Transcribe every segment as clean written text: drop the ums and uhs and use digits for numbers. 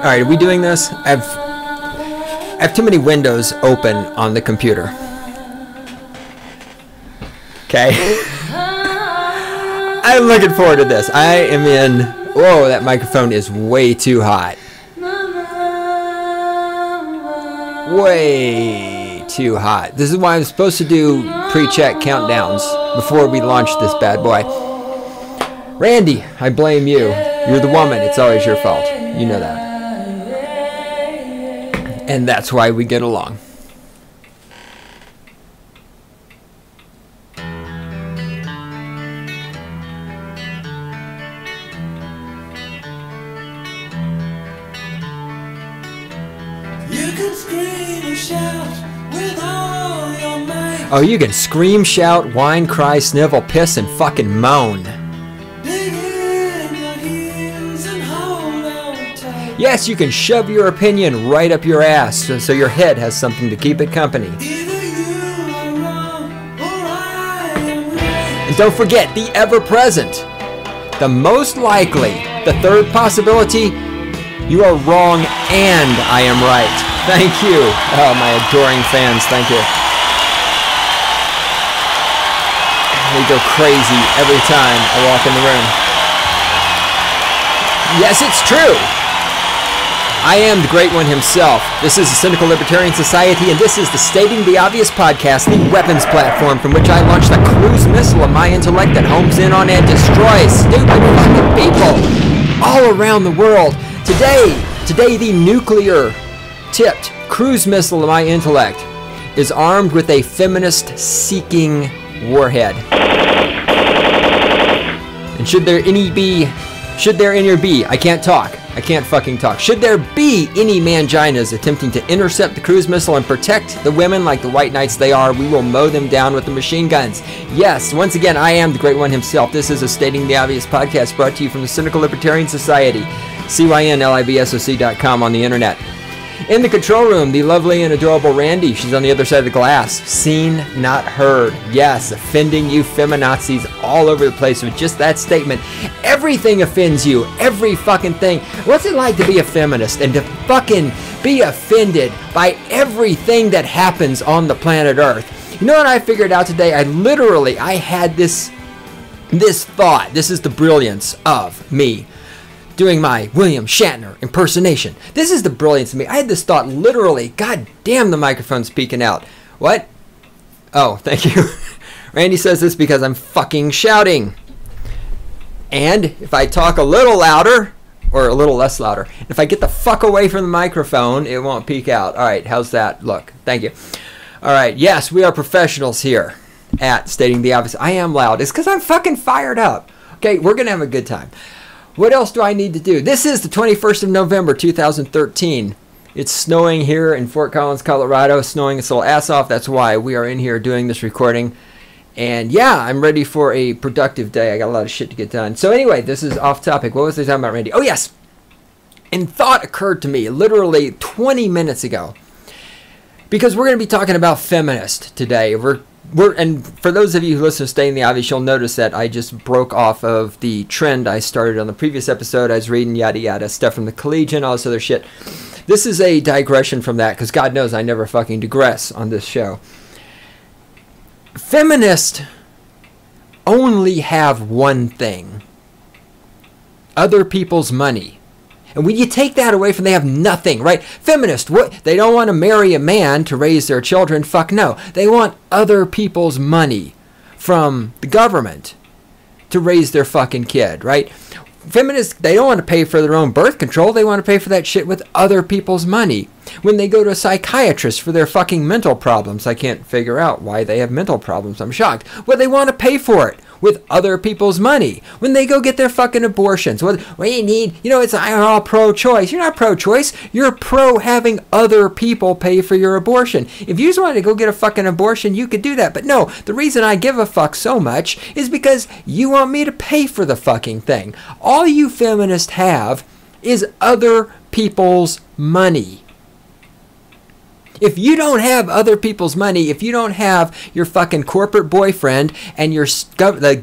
Alright, are we doing this? I have too many windows open on the computer. Okay. I'm looking forward to this. I am in... Whoa, that microphone is way too hot. Way too hot. This is why I'm supposed to do pre-check countdowns before we launch this bad boy. Randy, I blame you. You're the woman. It's always your fault. You know that. And that's why we get along. Oh, you can scream, shout, whine, cry, snivel, piss, and fucking moan. Yes, you can shove your opinion right up your ass so your head has something to keep it company. And don't forget the ever-present, the most likely, the third possibility, you are wrong and I am right. Thank you. Oh, my adoring fans, thank you. They go crazy every time I walk in the room. Yes, it's true. I am the great one himself. This is the Cynical Libertarian Society, and this is the Stating the Obvious podcast, the weapons platform from which I launch the cruise missile of my intellect that homes in on and destroys stupid fucking people all around the world. Today, the nuclear-tipped cruise missile of my intellect is armed with a feminist-seeking warhead. And should there be, I can't talk. I can't fucking talk. Should there be any manginas attempting to intercept the cruise missile and protect the women like the white knights they are, we will mow them down with the machine guns. Yes, once again, I am the great one himself. This is a Stating the Obvious podcast brought to you from the Cynical Libertarian Society, cynlibsoc.com on the internet. In the control room, the lovely and adorable Randy. She's on the other side of the glass. Seen, not heard. Yes, offending you feminazis all over the place with just that statement. Everything offends you. Every fucking thing. What's it like to be a feminist and to fucking be offended by everything that happens on the planet Earth? You know what I figured out today? I had this thought. This is the brilliance of me doing my William Shatner impersonation. This is the brilliance of me. I had this thought literally. God damn, the microphone's peeking out. What? Oh, thank you. Randy says this because I'm fucking shouting. And if I talk a little louder, or a little less louder, if I get the fuck away from the microphone, it won't peek out. All right, how's that look? Thank you. All right, yes, we are professionals here at Stating the Obvious. I am loud. It's because I'm fucking fired up. Okay, we're going to have a good time. What else do I need to do? This is the 21st of November, 2013. It's snowing here in Fort Collins, Colorado. Snowing its little ass off. That's why we are in here doing this recording. And yeah, I'm ready for a productive day. I got a lot of shit to get done. So anyway, this is off topic. What was I talking about, Randy? Oh, yes. And thought occurred to me literally 20 minutes ago. Because we're going to be talking about feminist today. And for those of you who listen to Stating the Obvious, you'll notice that I just broke off of the trend I started on the previous episode. I was reading yada yada stuff from the Collegian, all this other shit. This is a digression from that, because God knows I never fucking digress on this show. Feminists only have one thing: other people's money. And when you take that away from them, they have nothing, right? Feminists, what? They don't want to marry a man to raise their children. Fuck no. They want other people's money from the government to raise their fucking kid, right? Feminists, they don't want to pay for their own birth control. They want to pay for that shit with other people's money. When they go to a psychiatrist for their fucking mental problems, I can't figure out why they have mental problems. I'm shocked. Well, they want to pay for it with other people's money. When they go get their fucking abortions, what you need, it's all pro-choice. You're not pro-choice. You're pro having other people pay for your abortion. If you just wanted to go get a fucking abortion, you could do that. But no, the reason I give a fuck so much is because you want me to pay for the fucking thing. All you feminists have is other people's money. If you don't have other people's money, if you don't have your fucking corporate boyfriend and your the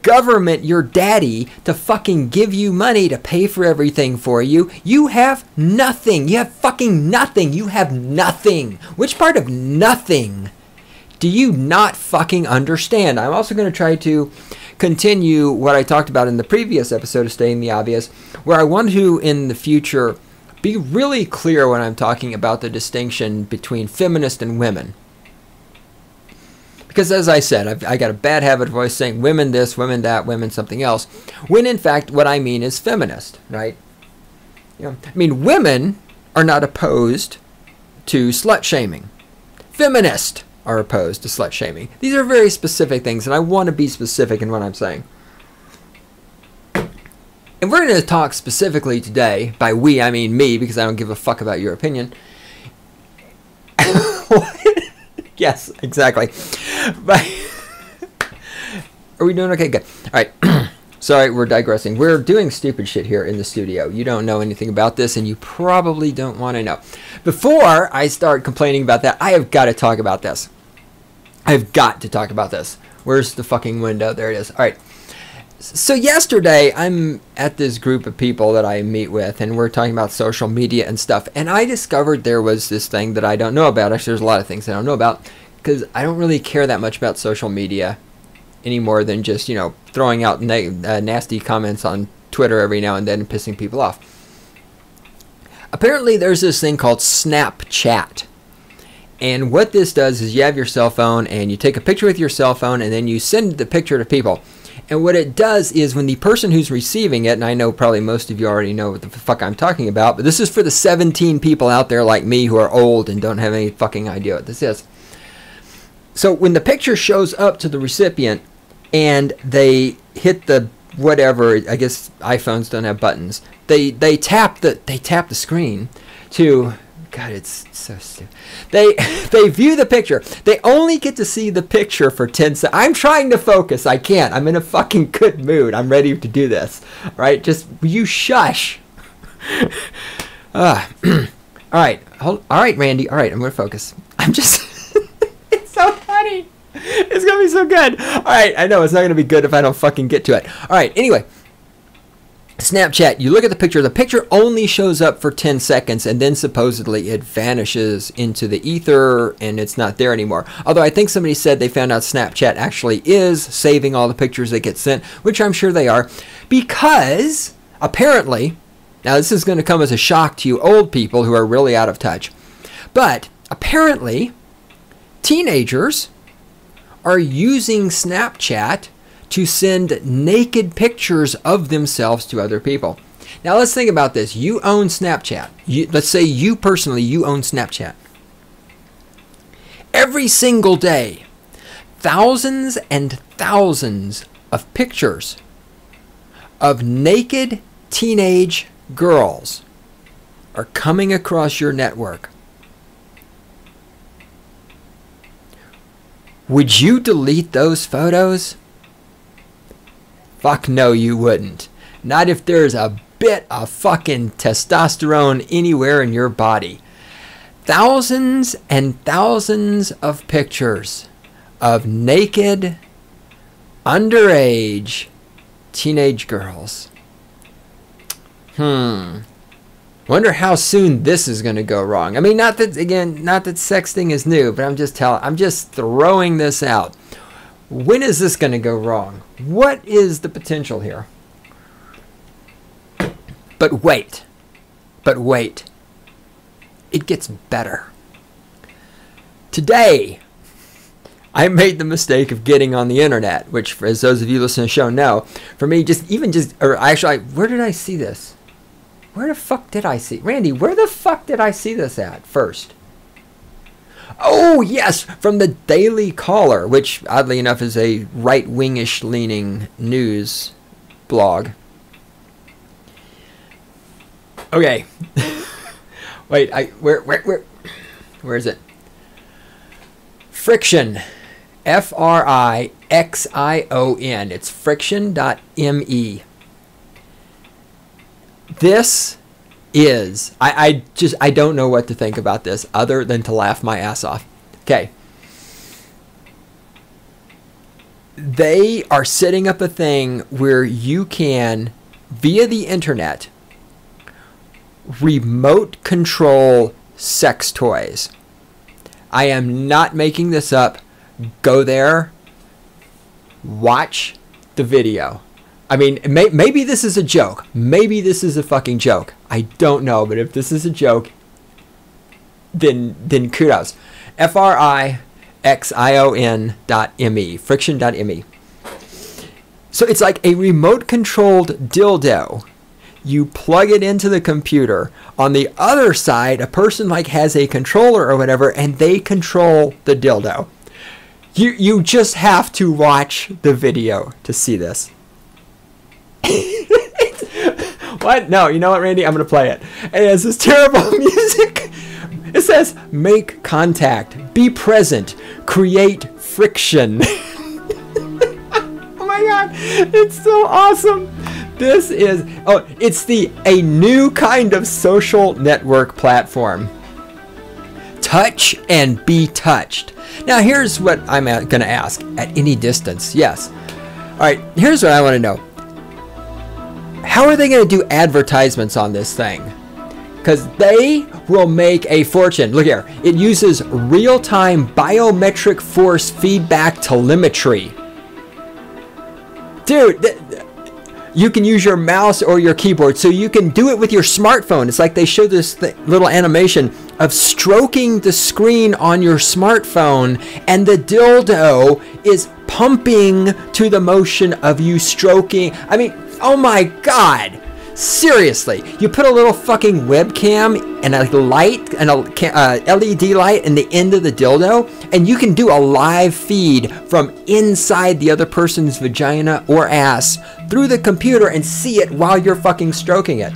government, your daddy, to fucking give you money to pay for everything for you, you have nothing. You have fucking nothing. You have nothing. Which part of nothing do you not fucking understand? I'm also going to try to continue what I talked about in the previous episode of Stating the Obvious, where I want to, in the future, be really clear when I'm talking about the distinction between feminist and women. Because as I said, I got a bad habit of always saying women this, women that, women something else, when in fact what I mean is feminist, right? You know, I mean, women are not opposed to slut shaming. Feminists are opposed to slut shaming. These are very specific things, and I want to be specific in what I'm saying. And we're going to talk specifically today, by we I mean me, because I don't give a fuck about your opinion. Yes, exactly. But are we doing okay? Good. All right. Sorry, we're digressing. We're doing stupid shit here in the studio. You don't know anything about this, and you probably don't want to know. Before I start complaining about that, I have got to talk about this. I've got to talk about this. Where's the fucking window? There it is. All right. So yesterday, I'm at this group of people that I meet with, and we're talking about social media and stuff, and I discovered there was this thing that I don't know about. Actually, there's a lot of things I don't know about, because I don't really care that much about social media any more than just, you know, throwing out nasty comments on Twitter every now and then and pissing people off. Apparently, there's this thing called Snapchat. And what this does is you have your cell phone and you take a picture with your cell phone and then you send the picture to people. And what it does is when the person who's receiving it, and I know probably most of you already know what the fuck I'm talking about, but this is for the 17 people out there like me who are old and don't have any fucking idea what this is. So when the picture shows up to the recipient and they hit the whatever, I guess iPhones don't have buttons. They tap the screen to, God, it's so stupid. They view the picture. They only get to see the picture for 10 seconds. I'm trying to focus. I can't. I'm in a fucking good mood. I'm ready to do this. All right, just you shush. All right. All right, Randy. All right, I'm going to focus. I'm just it's so funny. It's going to be so good. All right, I know it's not going to be good if I don't fucking get to it. All right, anyway. Snapchat, you look at the picture only shows up for 10 seconds and then supposedly it vanishes into the ether and it's not there anymore. Although I think somebody said they found out Snapchat actually is saving all the pictures that get sent, which I'm sure they are, because apparently, now this is going to come as a shock to you old people who are really out of touch, but apparently teenagers are using Snapchat to send naked pictures of themselves to other people. Now let's think about this. You own Snapchat. Let's say you personally, you own Snapchat. Every single day, thousands and thousands of pictures of naked teenage girls are coming across your network. Would you delete those photos? Fuck no, you wouldn't. Not if there's a bit of fucking testosterone anywhere in your body. Thousands and thousands of pictures of naked, underage teenage girls. Wonder how soon this is going to go wrong. I mean, not that sexting is new, but I'm just throwing this out. When is this going to go wrong? What is the potential here? But wait. It gets better. Today, I made the mistake of getting on the internet, which, as those of you listening to the show know, for me, where did I see this? Where the fuck did I see? Randy, where the fuck did I see this at first? Oh, yes, from the Daily Caller, which, oddly enough, is a right-wingish leaning news blog. Okay. Wait, where is it? Friction. Frixion. It's friction.me. This is, I don't know what to think about this other than to laugh my ass off. Okay. They are setting up a thing where you can, via the internet, remote control sex toys. I am not making this up. Go there, watch the video. I mean, maybe this is a joke. Maybe this is a fucking joke. I don't know, but if this is a joke, then kudos. friction.me, friction.me. So it's like a remote controlled dildo. You plug it into the computer. On the other side, a person like has a controller or whatever, and they control the dildo. You just have to watch the video to see this. What? No, you know what, Randy? I'm going to play it. And it has this terrible music. It says, make contact, be present, create friction. Oh my God, it's so awesome. This is, it's a new kind of social network platform. Touch and be touched. Now here's what I'm going to ask. At any distance, yes. All right, here's what I want to know. How are they going to do advertisements on this thing? Because they will make a fortune. Look here. It uses real-time biometric force feedback telemetry. Dude, you can use your mouse or your keyboard, so you can do it with your smartphone. It's like they show this little animation of stroking the screen on your smartphone, and the dildo is pumping to the motion of you stroking. I mean, oh my God. Seriously, you put a little fucking webcam and a light and a LED light in the end of the dildo, and you can do a live feed from inside the other person's vagina or ass through the computer and see it while you're fucking stroking it.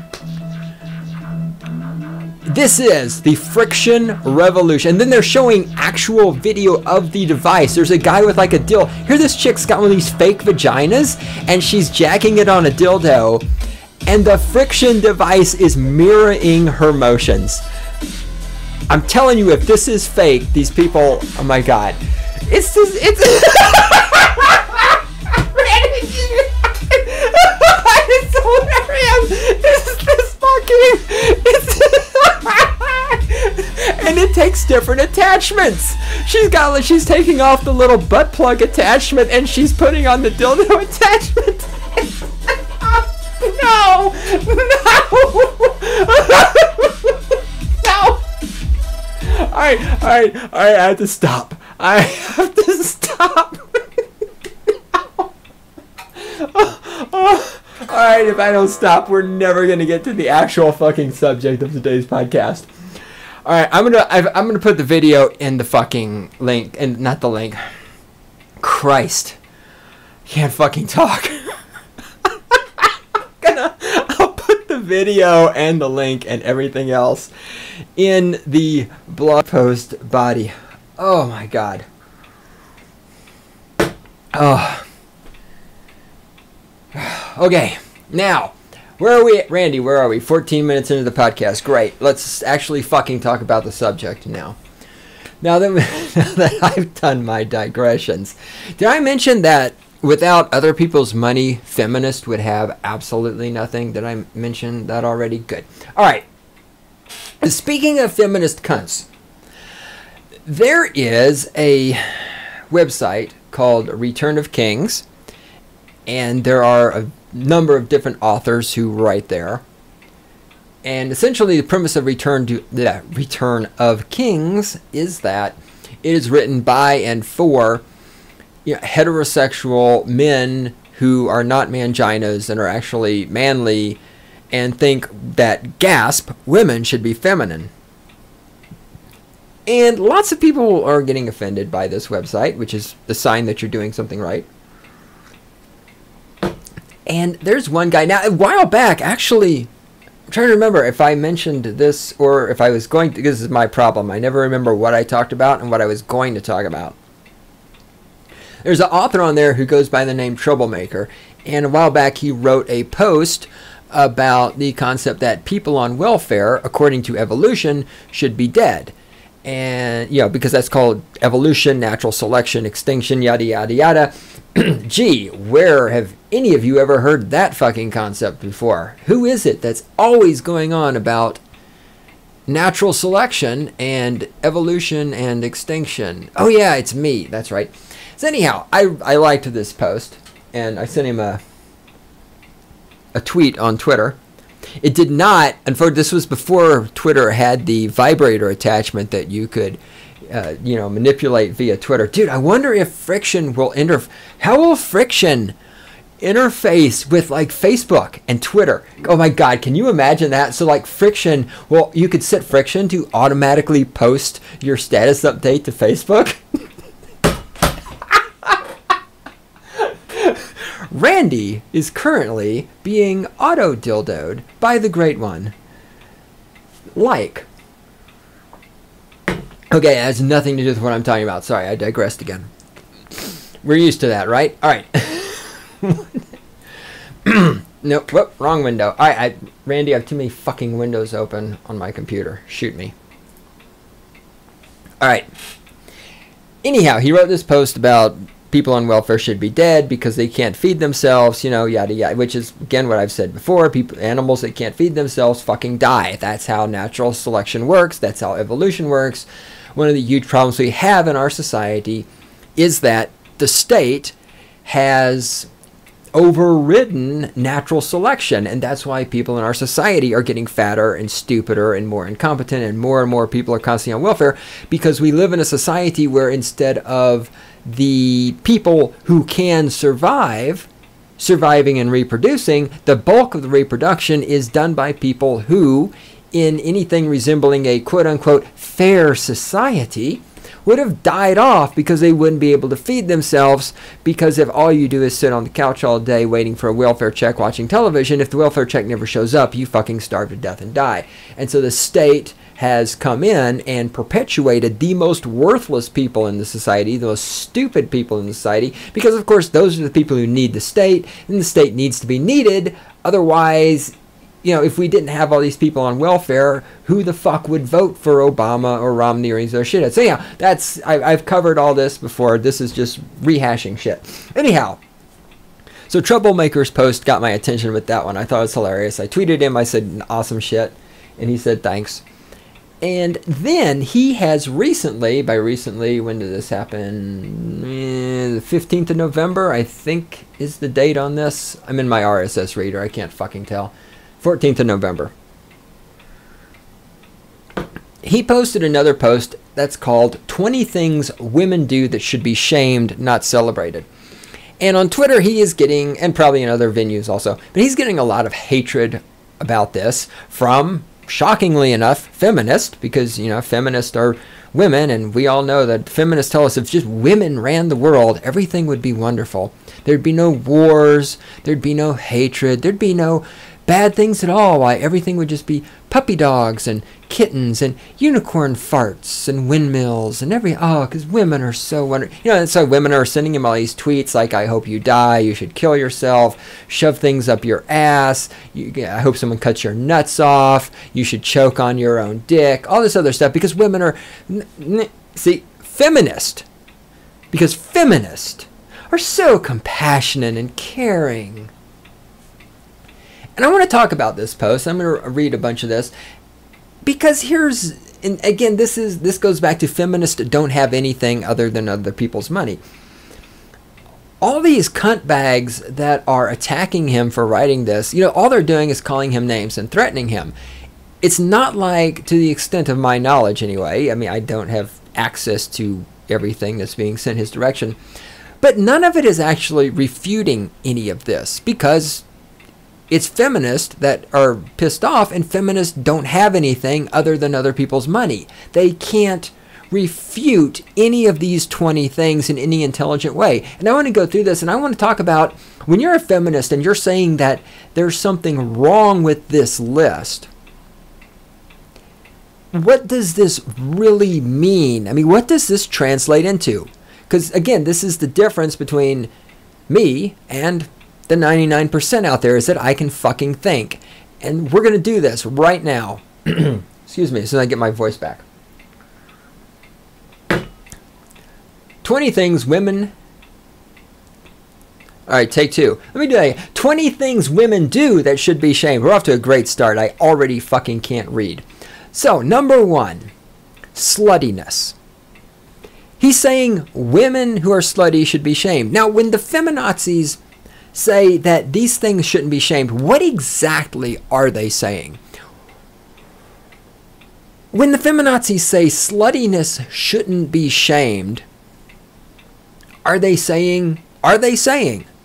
This is the friction revolution. And then they're showing actual video of the device. There's a guy with like a dildo. Here this chick's got one of these fake vaginas, and she's jacking it on a dildo. And the friction device is mirroring her motions. I'm telling you, if this is fake, these people, oh my God. It's just, it's hilarious. This fucking, and it takes different attachments. She's taking off the little butt plug attachment and she's putting on the dildo attachment. No! No! Alright, I have to stop. Alright, if I don't stop, we're never gonna get to the actual fucking subject of today's podcast. Alright, I'm gonna put the video in the fucking link, and not the link. Christ. Can't fucking talk. I'll put the video and the link and everything else in the blog post body. Oh my God. Oh. Okay. Now, where are we at? Randy, where are we? 14 minutes into the podcast. Great. Let's actually fucking talk about the subject now. Now that I've done my digressions, did I mention that without other people's money, feminists would have absolutely nothing? Did I mention that already? Good. All right. Speaking of feminist cunts, there is a website called Return of Kings, and there are a number of different authors who write there. And essentially the premise of Return of Kings is that it is written by and for heterosexual men who are not manginas and are actually manly and think that, gasp, women should be feminine. And lots of people are getting offended by this website, which is the sign that you're doing something right. And there's one guy, now a while back, actually, I'm trying to remember if I mentioned this or if I was going to, this is my problem. I never remember what I talked about and what I was going to talk about. There's an author on there who goes by the name Troublemaker, and a while back he wrote a post about the concept that people on welfare, according to evolution, should be dead. And, you know, because that's called evolution, natural selection, extinction, yada, yada, yada. Gee, where have any of you ever heard that fucking concept before? Who is it that's always going on about natural selection and evolution and extinction? Oh yeah, it's me. That's right. So anyhow, I liked this post, and I sent him a tweet on Twitter. It did not, unfortunately, this was before Twitter had the vibrator attachment that you could, you know, manipulate via Twitter. Dude, I wonder if Friction will how will Friction interface with like Facebook and Twitter? Oh my God, can you imagine that? So like Friction, well, you could set Friction to automatically post your status update to Facebook. Randy is currently being auto-dildoed by the Great One. Like. Okay, it has nothing to do with what I'm talking about. Sorry, I digressed again. We're used to that, right? All right. Nope, whoop, wrong window. All right, Randy, I have too many fucking windows open on my computer. Shoot me. All right. Anyhow, he wrote this post about people on welfare should be dead because they can't feed themselves, you know, yada yada, which is again what I've said before. Animals that can't feed themselves fucking die. That's how natural selection works. That's how evolution works. One of the huge problems we have in our society is that the state has overridden natural selection, and that's why people in our society are getting fatter and stupider and more incompetent, and more people are constantly on welfare, because we live in a society where instead of the people who can surviving and reproducing, the bulk of the reproduction is done by people who, in anything resembling a quote-unquote fair society, would have died off because they wouldn't be able to feed themselves, because if all you do is sit on the couch all day waiting for a welfare check watching television, if the welfare check never shows up, you fucking starve to death and die. And so the state has come in and perpetuated the most worthless people in the society, the most stupid people in the society, because of course those are the people who need the state, and the state needs to be needed. Otherwise, you know, if we didn't have all these people on welfare, who the fuck would vote for Obama or Romney or any other shit? So yeah, I've covered all this before. This is just rehashing shit. Anyhow, so Troublemaker's post got my attention with that one. I thought it was hilarious. I tweeted him, I said awesome shit, and he said thanks. And then he has recently, by recently, when did this happen? The 15th of November, I think, is the date on this. I'm in my RSS reader, I can't fucking tell. 14th of November. He posted another post that's called 20 Things Women Do That Should Be Shamed, Not Celebrated. And on Twitter, he is getting, and probably in other venues also, but he's getting a lot of hatred about this from, shockingly enough, feminists, because, you know, feminists are women, and we all know that feminists tell us if just women ran the world, everything would be wonderful. There'd be no wars, there'd be no hatred, there'd be no bad things at all. Why, everything would just be puppy dogs and kittens and unicorn farts and windmills and because women are so wonderful. You know, that's why women are sending him all these tweets like, I hope you die, you should kill yourself, shove things up your ass, I hope someone cuts your nuts off, you should choke on your own dick, all this other stuff, because women are, feminist. Because feminists are so compassionate and caring. And I want to talk about this post. I'm going to read a bunch of this because and again, this goes back to feminists don't have anything other than other people's money. All these cunt bags that are attacking him for writing this, you know, all they're doing is calling him names and threatening him. It's not like, to the extent of my knowledge anyway, I mean, I don't have access to everything that's being sent his direction, but none of it is actually refuting any of this, because it's feminists that are pissed off, and feminists don't have anything other than other people's money. They can't refute any of these 20 things in any intelligent way. And I want to go through this, and I want to talk about, when you're a feminist and you're saying that there's something wrong with this list, what does this really mean? I mean, what does this translate into? Because, again, this is the difference between me and the 99% out there is that I can fucking think. And we're going to do this right now. Excuse me, as soon as I get my voice back. 20 things women... All right, take two. Let me do that. 20 things women do that should be shamed. We're off to a great start. I already fucking can't read. So, number 1, sluttiness. He's saying women who are slutty should be shamed. Now, when the feminazis say that these things shouldn't be shamed, what exactly are they saying? When the feminazis say sluttiness shouldn't be shamed, are they saying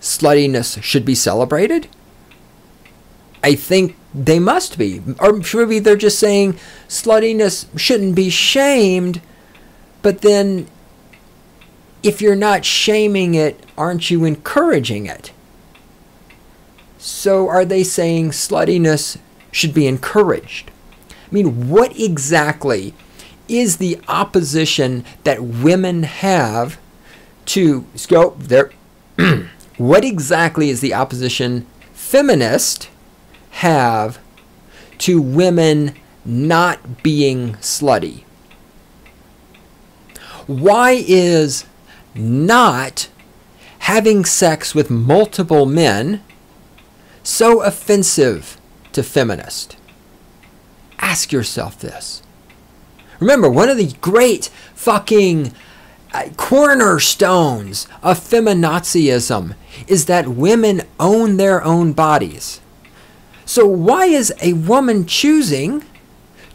sluttiness should be celebrated? I think they must be. Or maybe they're just saying sluttiness shouldn't be shamed, but then if you're not shaming it, aren't you encouraging it? So are they saying sluttiness should be encouraged? I mean, what exactly is the opposition that women have to go there? What exactly is the opposition feminists have to women not being slutty? Why is not having sex with multiple men so offensive to feminists? Ask yourself this. Remember, one of the great fucking cornerstones of feminazism is that women own their own bodies. So why is a woman choosing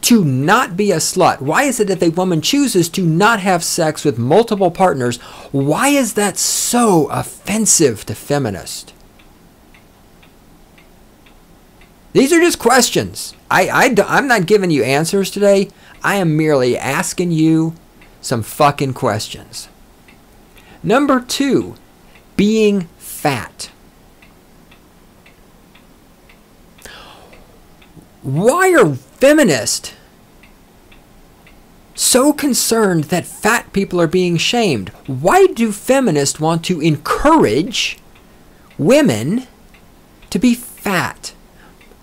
to not be a slut? Why is it if a woman chooses to not have sex with multiple partners, why is that so offensive to feminists? These are just questions. I'm not giving you answers today. I am merely asking you some fucking questions. Number 2, being fat. Why are feminists so concerned that fat people are being shamed? Why do feminists want to encourage women to be fat?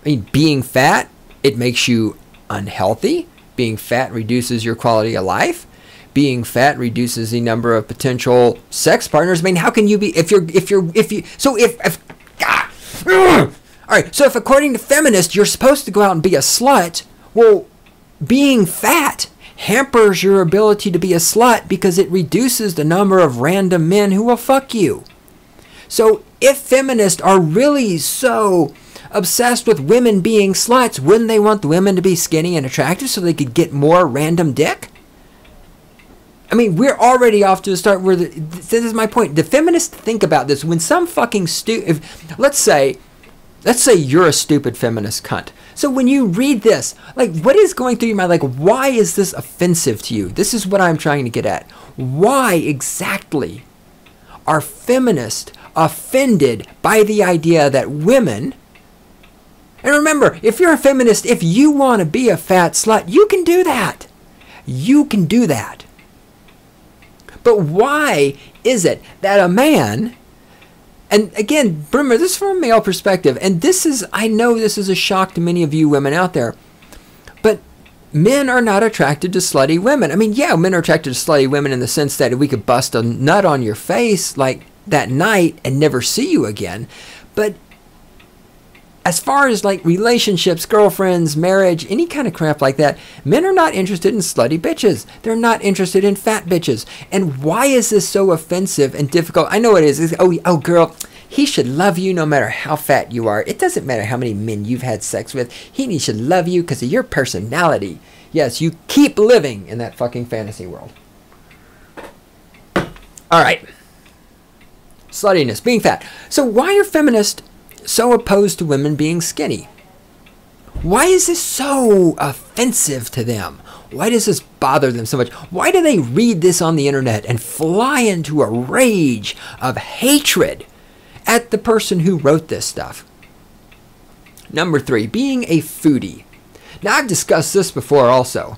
I mean, being fat, it makes you unhealthy. Being fat reduces your quality of life. Being fat reduces the number of potential sex partners. I mean, how can you be, all right, so if according to feminists, you're supposed to go out and be a slut, well, being fat hampers your ability to be a slut because it reduces the number of random men who will fuck you. So if feminists are really so obsessed with women being sluts, wouldn't they want the women to be skinny and attractive so they could get more random dick? I mean, we're already off to the start where this is my point. The feminists think about this when some fucking let's say you're a stupid feminist cunt. So when you read this, like, what is going through your mind? Like, why is this offensive to you? This is what I'm trying to get at. Why exactly are feminists offended by the idea that women... And remember, if you're a feminist, if you want to be a fat slut, you can do that. You can do that. But why is it that a man... And again, remember, this is from a male perspective. And this is, I know this is a shock to many of you women out there. But men are not attracted to slutty women. I mean, yeah, men are attracted to slutty women in the sense that we could bust a nut on your face like that night and never see you again. But as far as like relationships, girlfriends, marriage, any kind of crap like that, men are not interested in slutty bitches. They're not interested in fat bitches. And why is this so offensive and difficult? I know it is. It's, oh, girl, he should love you no matter how fat you are. It doesn't matter how many men you've had sex with. He should love you because of your personality. Yes, you keep living in that fucking fantasy world. All right. Sluttiness, being fat. So why are feminists so opposed to women being skinny? Why is this so offensive to them? Why does this bother them so much? Why do they read this on the internet and fly into a rage of hatred at the person who wrote this stuff? Number 3, being a foodie. Now, I've discussed this before also.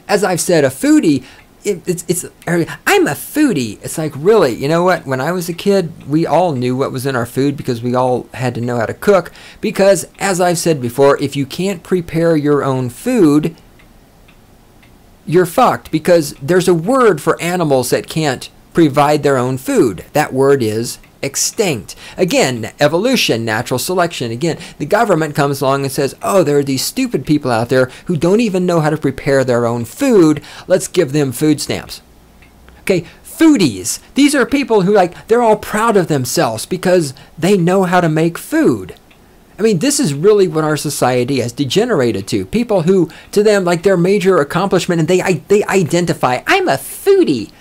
As I've said, a foodie, I'm a foodie. It's like, really, you know what? When I was a kid, we all knew what was in our food because we all had to know how to cook. Because, as I've said before, if you can't prepare your own food, you're fucked. Because there's a word for animals that can't provide their own food. That word is extinct. Again, evolution, natural selection. Again, the government comes along and says, oh, there are these stupid people out there who don't even know how to prepare their own food. Let's give them food stamps. Okay, foodies. These are people who, like, they're all proud of themselves because they know how to make food. I mean, this is really what our society has degenerated to. People who, to them, like, their major accomplishment, and they identify, I'm a foodie.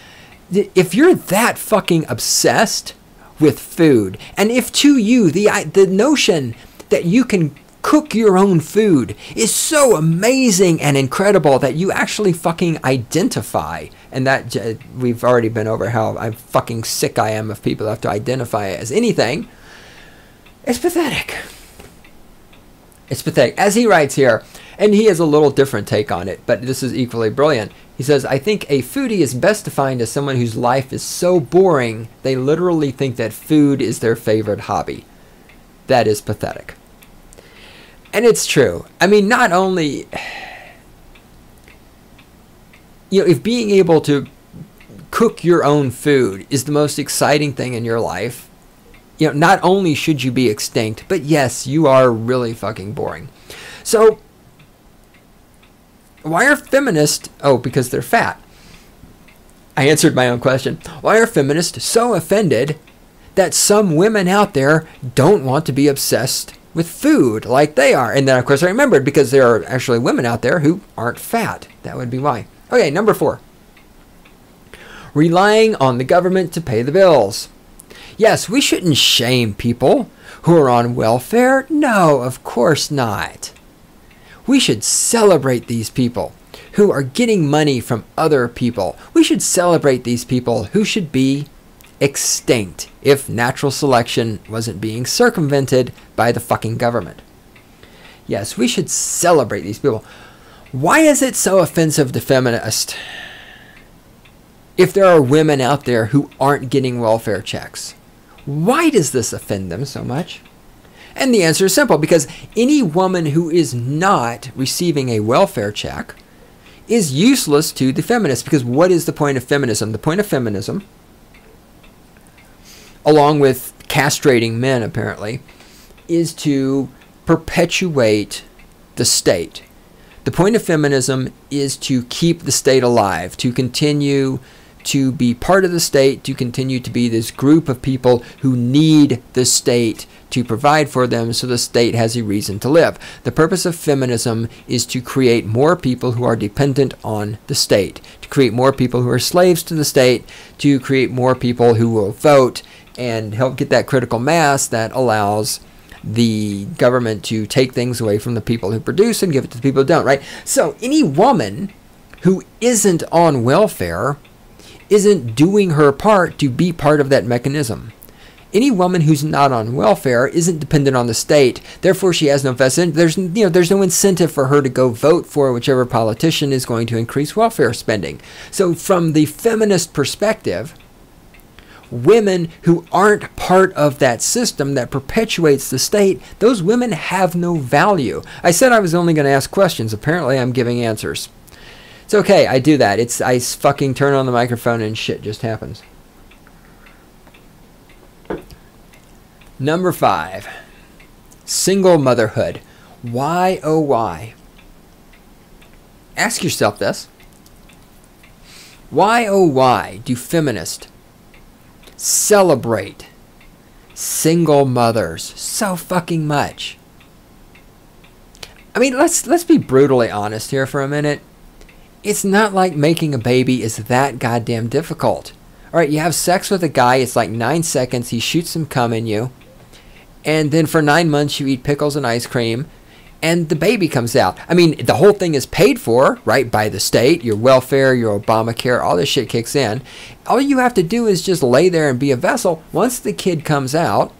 If you're that fucking obsessed with food, and if to you the notion that you can cook your own food is so amazing and incredible that you actually fucking identify, and that we've already been over how fucking sick I am of people who have to identify as anything, it's pathetic. It's pathetic. As he writes here, and he has a little different take on it, but this is equally brilliant. He says, I think a foodie is best defined as someone whose life is so boring, they literally think that food is their favorite hobby. That is pathetic. And it's true. I mean, not only, you know, if being able to cook your own food is the most exciting thing in your life, you know, not only should you be extinct, but yes, you are really fucking boring. So, why are feminists, oh, because they're fat. I answered my own question. Why are feminists so offended that some women out there don't want to be obsessed with food like they are? And then, of course, I remembered because there are actually women out there who aren't fat. That would be why. Okay, number 4. Relying on the government to pay the bills. Yes, we shouldn't shame people who are on welfare. No, of course not. We should celebrate these people who are getting money from other people. We should celebrate these people who should be extinct if natural selection wasn't being circumvented by the fucking government. Yes, we should celebrate these people. Why is it so offensive to feminists if there are women out there who aren't getting welfare checks? Why does this offend them so much? And the answer is simple, because any woman who is not receiving a welfare check is useless to the feminists. Because what is the point of feminism? The point of feminism, along with castrating men apparently, is to perpetuate the state. The point of feminism is to keep the state alive, to continue to be part of the state, to continue to be this group of people who need the state to provide for them so the state has a reason to live. The purpose of feminism is to create more people who are dependent on the state, to create more people who are slaves to the state, to create more people who will vote and help get that critical mass that allows the government to take things away from the people who produce and give it to the people who don't, right? So any woman who isn't on welfare isn't doing her part to be part of that mechanism. Any woman who's not on welfare isn't dependent on the state. Therefore, she has no vested. There's no incentive for her to go vote for whichever politician is going to increase welfare spending. So, from the feminist perspective, women who aren't part of that system that perpetuates the state, those women have no value. I said I was only going to ask questions. Apparently, I'm giving answers. It's okay, I do that. I fucking turn on the microphone and shit just happens. Number 5. Single motherhood. Why, oh why? Ask yourself this. Why, oh why do feminists celebrate single mothers so fucking much? I mean, let's be brutally honest here for a minute. It's not like making a baby is that goddamn difficult. All right, you have sex with a guy, it's like 9 seconds, he shoots some cum in you, and then for 9 months you eat pickles and ice cream, and the baby comes out. I mean, the whole thing is paid for, right, by the state, your welfare, your Obamacare, all this shit kicks in. All you have to do is just lay there and be a vessel. Once the kid comes out,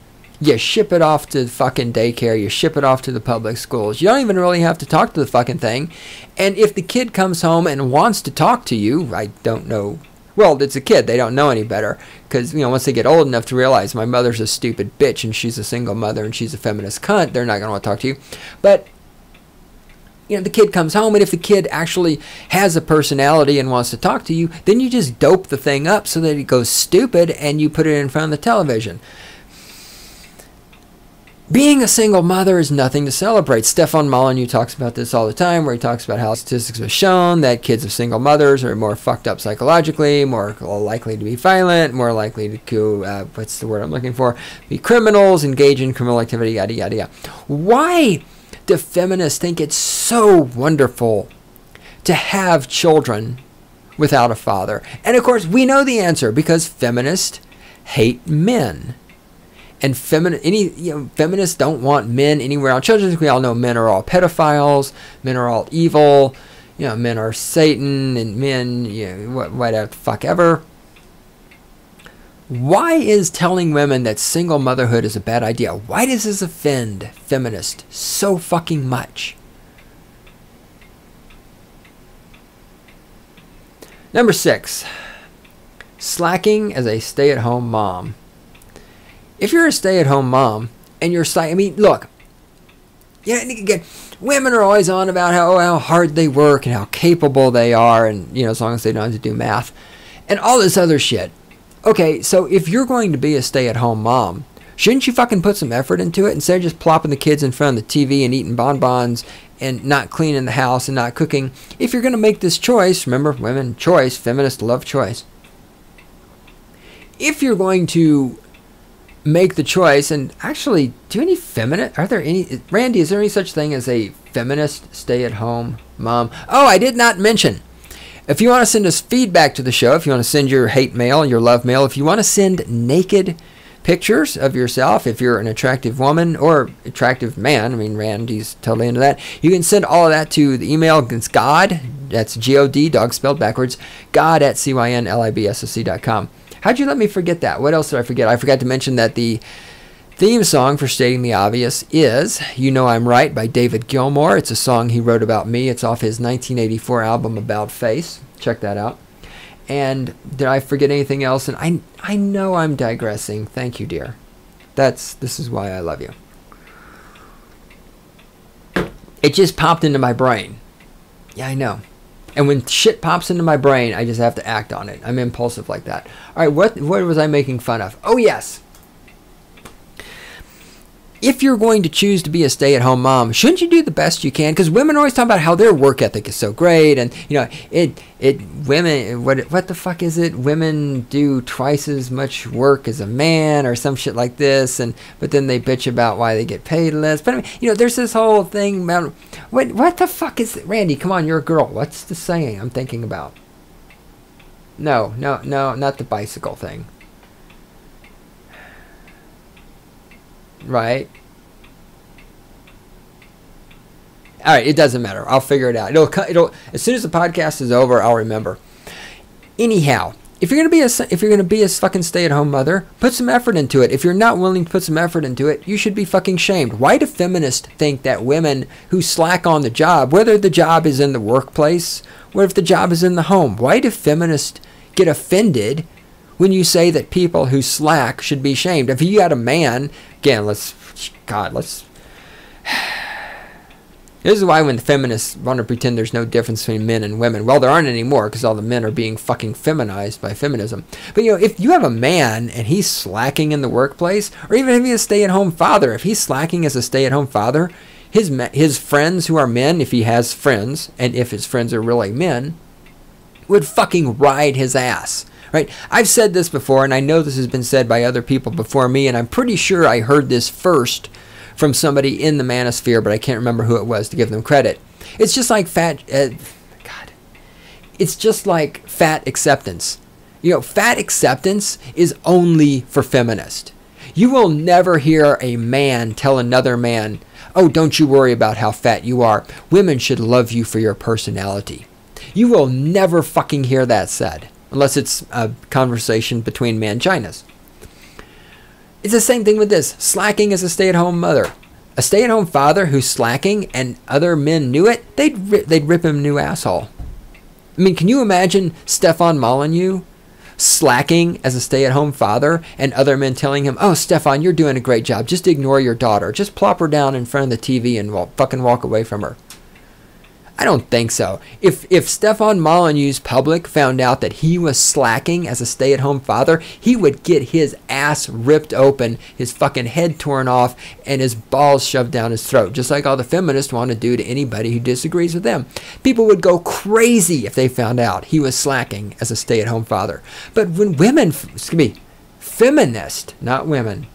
You ship it off to fucking daycare. You ship it off to the public schools. You don't even really have to talk to the fucking thing. And if the kid comes home and wants to talk to you, I don't know. Well, it's a kid. They don't know any better. Because, once they get old enough to realize my mother's a stupid bitch and she's a single mother and she's a feminist cunt, they're not going to want to talk to you. But, the kid comes home, and if the kid actually has a personality and wants to talk to you, then you just dope the thing up so that it goes stupid and you put it in front of the television. Being a single mother is nothing to celebrate. Stefan Molyneux talks about this all the time, where he talks about how statistics have shown that kids of single mothers are more fucked up psychologically, more likely to be violent, more likely to, what's the word I'm looking for, be criminals, engage in criminal activity, yada, yada, yada. Why do feminists think it's so wonderful to have children without a father? And of course, we know the answer, because feminists hate men. And feminists don't want men anywhere around children. We all know men are all pedophiles, men are all evil, men are Satan, and men, whatever the fuck ever. Why is telling women that single motherhood is a bad idea? Why does this offend feminists so fucking much? Number 6, slacking as a stay-at-home mom. If you're a stay-at-home mom and you're look, again, women are always on about how hard they work and how capable they are, and as long as they don't have to do math and all this other shit. Okay, so if you're going to be a stay-at-home mom, shouldn't you fucking put some effort into it instead of just plopping the kids in front of the TV and eating bonbons and not cleaning the house and not cooking? If you're going to make this choice, remember, women, choice, feminists love choice. If you're going to make the choice, and actually, Randy, is there any such thing as a feminist stay-at-home mom? Oh, I did not mention, if you want to send us feedback to the show, if you want to send your hate mail, your love mail, if you want to send naked pictures of yourself, if you're an attractive woman or attractive man, Randy's totally into that, you can send all of that to the email. It's God, that's G-O-D, dog spelled backwards, God at CYNLIBSSC.com. How'd you let me forget that? What else did I forget? I forgot to mention that the theme song for Stating the Obvious is You Know I'm Right by David Gilmour. It's a song he wrote about me. It's off his 1984 album About Face. Check that out. And did I forget anything else? And I know I'm digressing. Thank you, dear. This is why I love you. It just popped into my brain. Yeah, I know. And when shit pops into my brain, I just have to act on it. I'm impulsive like that. All right, what was I making fun of? Oh, yes. If you're going to choose to be a stay-at-home mom, shouldn't you do the best you can? Because women always talk about how their work ethic is so great, and women, what the fuck is it? Women do twice as much work as a man, or some shit like this, but then they bitch about why they get paid less. But there's this whole thing about what the fuck is it? Randy, come on, you're a girl. What's the saying I'm thinking about? No, not the bicycle thing. Right? All right, it doesn't matter. I'll figure it out. It'll as soon as the podcast is over, I'll remember. Anyhow, if you're gonna be a fucking stay-at-home mother, put some effort into it. If you're not willing to put some effort into it, you should be fucking shamed. Why do feminists think that women who slack on the job, whether the job is in the workplace or if the job is in the home, why do feminists get offended when you say that people who slack should be shamed? If you got a man, again, let's. This is why when the feminists want to pretend there's no difference between men and women, well, there aren't anymore because all the men are being fucking feminized by feminism. But, if you have a man and he's slacking in the workplace, or even if he's a stay-at-home father, if he's slacking as a stay-at-home father, his friends who are men, if he has friends, and if his friends are really men, would fucking ride his ass. Right? I've said this before, and I know this has been said by other people before me, and I'm pretty sure I heard this first from somebody in the manosphere, but I can't remember who it was to give them credit. It's just like it's just like fat acceptance. Fat acceptance is only for feminists. You will never hear a man tell another man, oh, don't you worry about how fat you are. Women should love you for your personality. You will never fucking hear that said. Unless it's a conversation between manginas. It's the same thing with this. Slacking as a stay-at-home mother. A stay-at-home father who's slacking and other men knew it, they'd rip him a new asshole. I mean, can you imagine Stefan Molyneux slacking as a stay-at-home father and other men telling him, oh, Stefan, you're doing a great job. Just ignore your daughter. Just plop her down in front of the TV and fucking walk away from her. I don't think so. If Stefan Molyneux's public found out that he was slacking as a stay-at-home father, he would get his ass ripped open, his fucking head torn off, and his balls shoved down his throat, just like all the feminists want to do to anybody who disagrees with them. People would go crazy if they found out he was slacking as a stay-at-home father. But when women, excuse me, feminist, not women,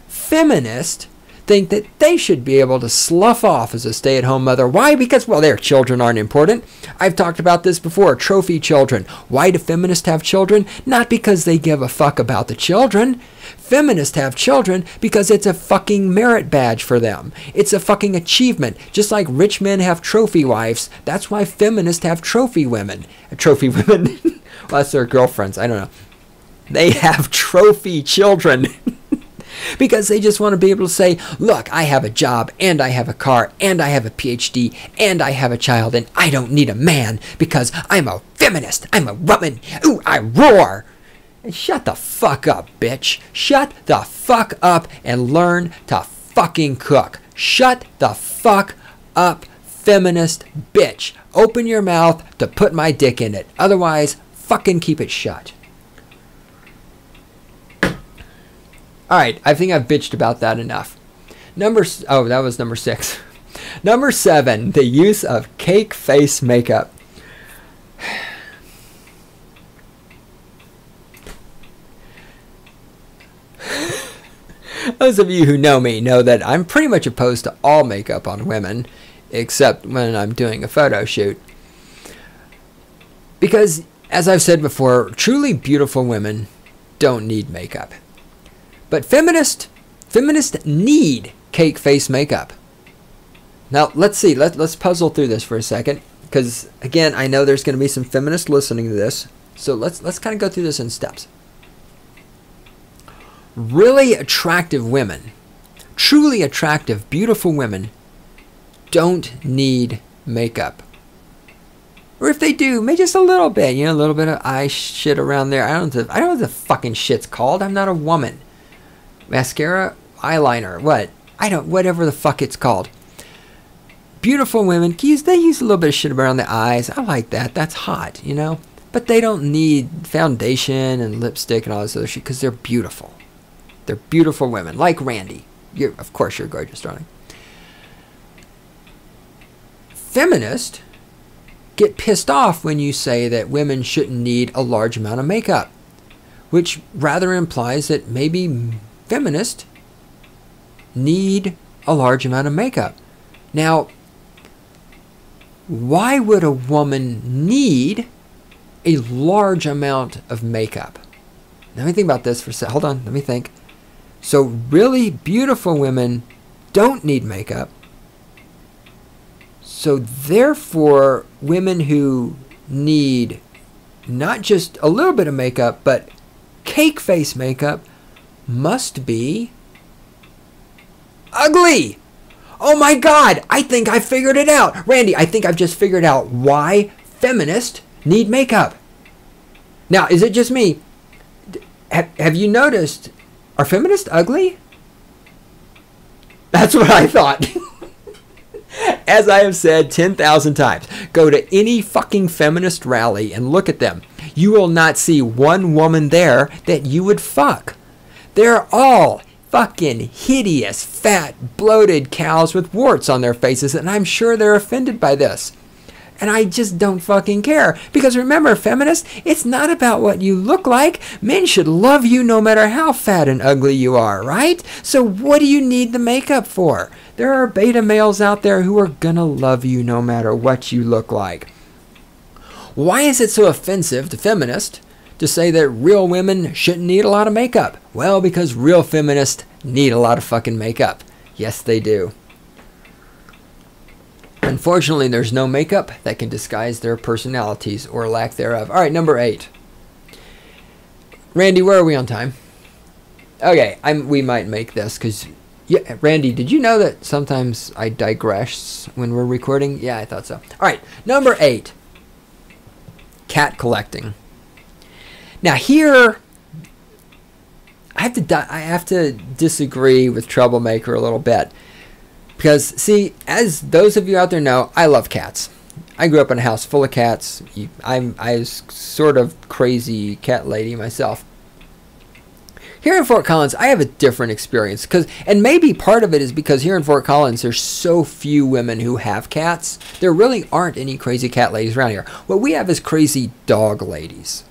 feminist, think that they should be able to slough off as a stay-at-home mother. Why? Because, well, their children aren't important. I've talked about this before, trophy children. Why do feminists have children? Not because they give a fuck about the children. Feminists have children because it's a fucking merit badge for them. It's a fucking achievement. Just like rich men have trophy wives, that's why feminists have trophy women. Trophy women? Well, that's their girlfriends. I don't know. They have trophy children. Because they just want to be able to say, look, I have a job, and I have a car, and I have a PhD, and I have a child, and I don't need a man because I'm a feminist. I'm a woman. Ooh, I roar. And shut the fuck up, bitch. Shut the fuck up and learn to fucking cook. Shut the fuck up, feminist bitch. Open your mouth to put my dick in it. Otherwise, fucking keep it shut. All right, I think I've bitched about that enough. Oh, that was number 6. Number 7, the use of cake face makeup. Those of you who know me know that I'm pretty much opposed to all makeup on women, except when I'm doing a photo shoot. Because, as I've said before, truly beautiful women don't need makeup. But feminists need cake face makeup. Now, let's see. Let's puzzle through this for a second. Because, again, I know there's going to be some feminists listening to this. So let's kind of go through this in steps. Really attractive women, truly attractive, beautiful women, don't need makeup. Or if they do, maybe just a little bit. You know, a little bit of eye shit around there. I don't know what the fucking shit's called. I'm not a woman. Mascara, eyeliner, whatever the fuck it's called. Beautiful women, they use a little bit of shit around the eyes. I like that. That's hot, you know. But they don't need foundation and lipstick and all this other shit because they're beautiful. They're beautiful women, like Randy. Of course, you're gorgeous, darling. Feminists get pissed off when you say that women shouldn't need a large amount of makeup, which rather implies that maybe feminists need a large amount of makeup. Now, why would a woman need a large amount of makeup? Let me think about this for a second. Hold on, let me think. So really beautiful women don't need makeup. So therefore, women who need not just a little bit of makeup, but cake face makeup must be ugly. Oh my God, I think I figured it out. Randy, I think I've just figured out why feminists need makeup. Now, is it just me? Have you noticed, are feminists ugly? That's what I thought. As I have said 10,000 times, go to any fucking feminist rally and look at them. You will not see one woman there that you would fuck. They're all fucking hideous, fat, bloated cows with warts on their faces, and I'm sure they're offended by this. And I just don't fucking care. Because remember, feminists, it's not about what you look like. Men should love you no matter how fat and ugly you are, right? So what do you need the makeup for? There are beta males out there who are gonna love you no matter what you look like. Why is it so offensive to feminists to say that real women shouldn't need a lot of makeup? Well, because real feminists need a lot of fucking makeup. Yes, they do. Unfortunately, there's no makeup that can disguise their personalities or lack thereof. All right, number 8. Randy, where are we on time? Okay, we might make this because, yeah, Randy, did you know that sometimes I digress when we're recording? Yeah, I thought so. All right, number 8, cat collecting. Now here, I have to disagree with Troublemaker a little bit because, see, as those of you out there know, I love cats. I grew up in a house full of cats. I was sort of crazy cat lady myself. Here in Fort Collins, I have a different experience and maybe part of it is because here in Fort Collins, there's so few women who have cats. There really aren't any crazy cat ladies around here. What we have is crazy dog ladies.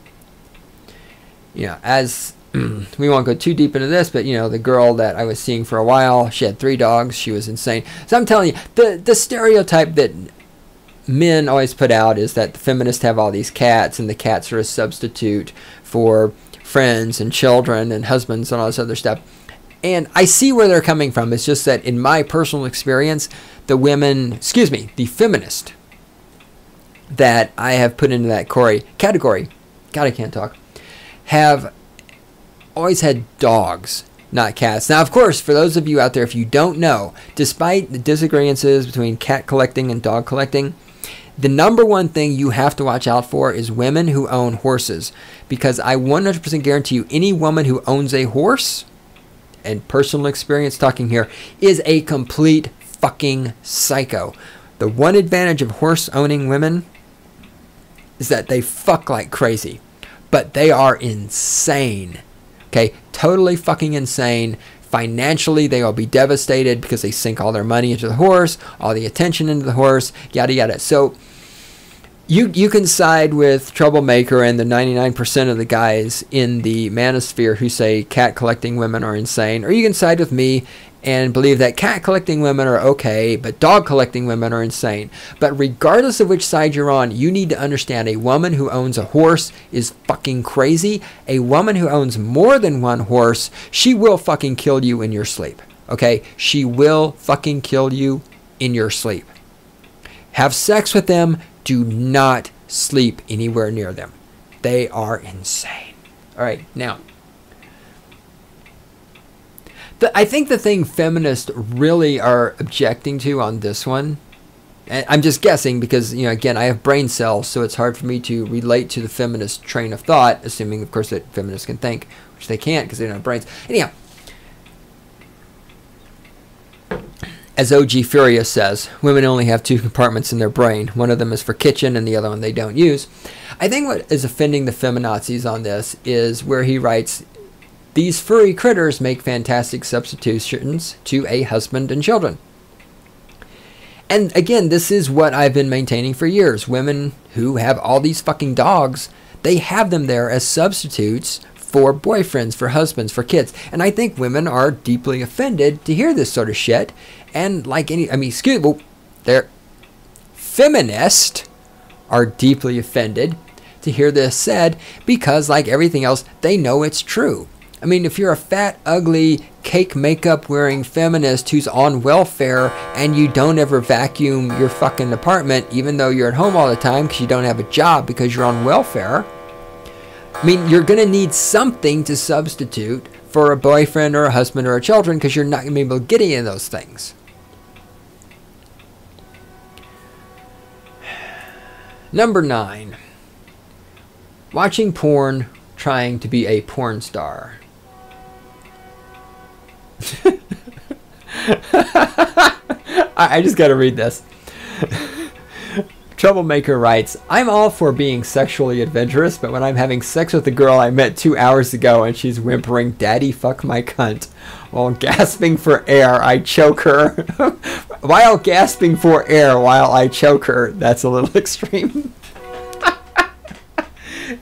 You know, as we won't go too deep into this, but you know, the girl that I was seeing for a while, she had 3 dogs. She was insane. So I'm telling you, the stereotype that men always put out is that the feminists have all these cats and the cats are a substitute for friends and children and husbands and all this other stuff. And I see where they're coming from. It's just that in my personal experience, the feminist that I have put into that category, God, I can't talk, have always had dogs, not cats. Now, of course, for those of you out there, if you don't know, despite the disagreements between cat collecting and dog collecting, the number one thing you have to watch out for is women who own horses. Because I 100% guarantee you, any woman who owns a horse, and personal experience talking here, is a complete fucking psycho. The one advantage of horse-owning women is that they fuck like crazy. But they are insane. Okay? Totally fucking insane. Financially, they will be devastated because they sink all their money into the horse, all the attention into the horse, yada yada. So you can side with Troublemaker and the 99% of the guys in the manosphere who say cat collecting women are insane, or you can side with me and believe that cat collecting women are okay, but dog collecting women are insane. But regardless of which side you're on, you need to understand a woman who owns a horse is fucking crazy. A woman who owns more than one horse, she will fucking kill you in your sleep. Okay? She will fucking kill you in your sleep. Have sex with them. Do not sleep anywhere near them. They are insane. All right, now, I think the thing feminists really are objecting to on this one, and I'm just guessing because, you know, again, I have brain cells, so it's hard for me to relate to the feminist train of thought, assuming, of course, that feminists can think, which they can't because they don't have brains. Anyhow, as O.G. Furious says, women only have 2 compartments in their brain. One of them is for kitchen and the other one they don't use. I think what is offending the feminazis on this is where he writes, these furry critters make fantastic substitutions to a husband and children. And again, this is what I've been maintaining for years. Women who have all these fucking dogs, they have them there as substitutes for boyfriends, for husbands, for kids. And I think women are deeply offended to hear this sort of shit. And like they're feminists are deeply offended to hear this said because, like everything else, they know it's true. I mean, if you're a fat, ugly, cake makeup wearing feminist who's on welfare and you don't ever vacuum your fucking apartment, even though you're at home all the time because you don't have a job because you're on welfare, I mean, you're going to need something to substitute for a boyfriend or a husband or a children because you're not going to be able to get any of those things. Number 9. Watching porn, trying to be a porn star. I just got to read this. Troublemaker writes, I'm all for being sexually adventurous, but when I'm having sex with a girl I met 2 hours ago and she's whimpering, "Daddy, fuck my cunt," while gasping for air, I choke her. While gasping for air while I choke her. That's a little extreme.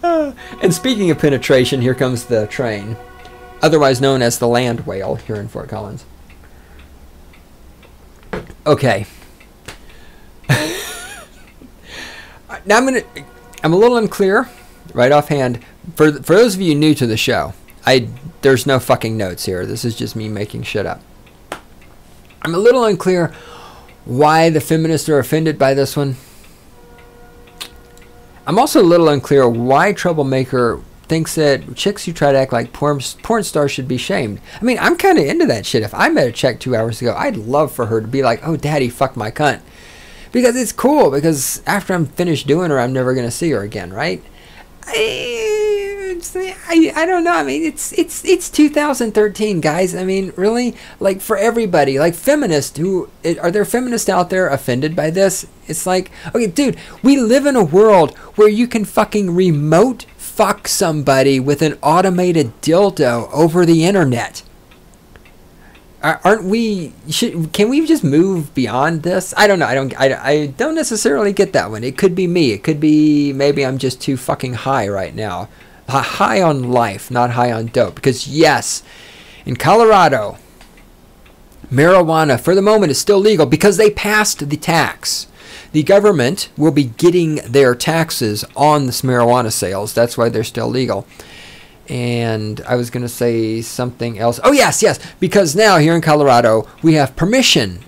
And speaking of penetration, here comes the train, otherwise known as the land whale here in Fort Collins. Okay. Now I'm a little unclear right offhand. For those of you new to the show, there's no fucking notes here. This is just me making shit up. I'm a little unclear why the feminists are offended by this one. I'm also a little unclear why Troublemaker thinks that chicks who try to act like porn stars should be shamed. I mean, I'm kind of into that shit. If I met a chick 2 hours ago, I'd love for her to be like, oh, daddy, fuck my cunt. Because it's cool, because after I'm finished doing her, I'm never going to see her again, right? I don't know. I mean, it's 2013, guys. I mean, really, like, for everybody, like feminists are there feminists out there offended by this? It's like, okay, dude, we live in a world where you can fucking remote fuck somebody with an automated dildo over the internet. Aren't we? Can we just move beyond this? I don't know. I don't necessarily get that one. It could be me. It could be maybe I'm just too fucking high right now. High on life, not high on dope. Because yes, in Colorado, marijuana for the moment is still legal because they passed the tax. The government will be getting their taxes on this marijuana sales. That's why they're still legal. And I was going to say something else. Oh, yes. Because now here in Colorado, we have permission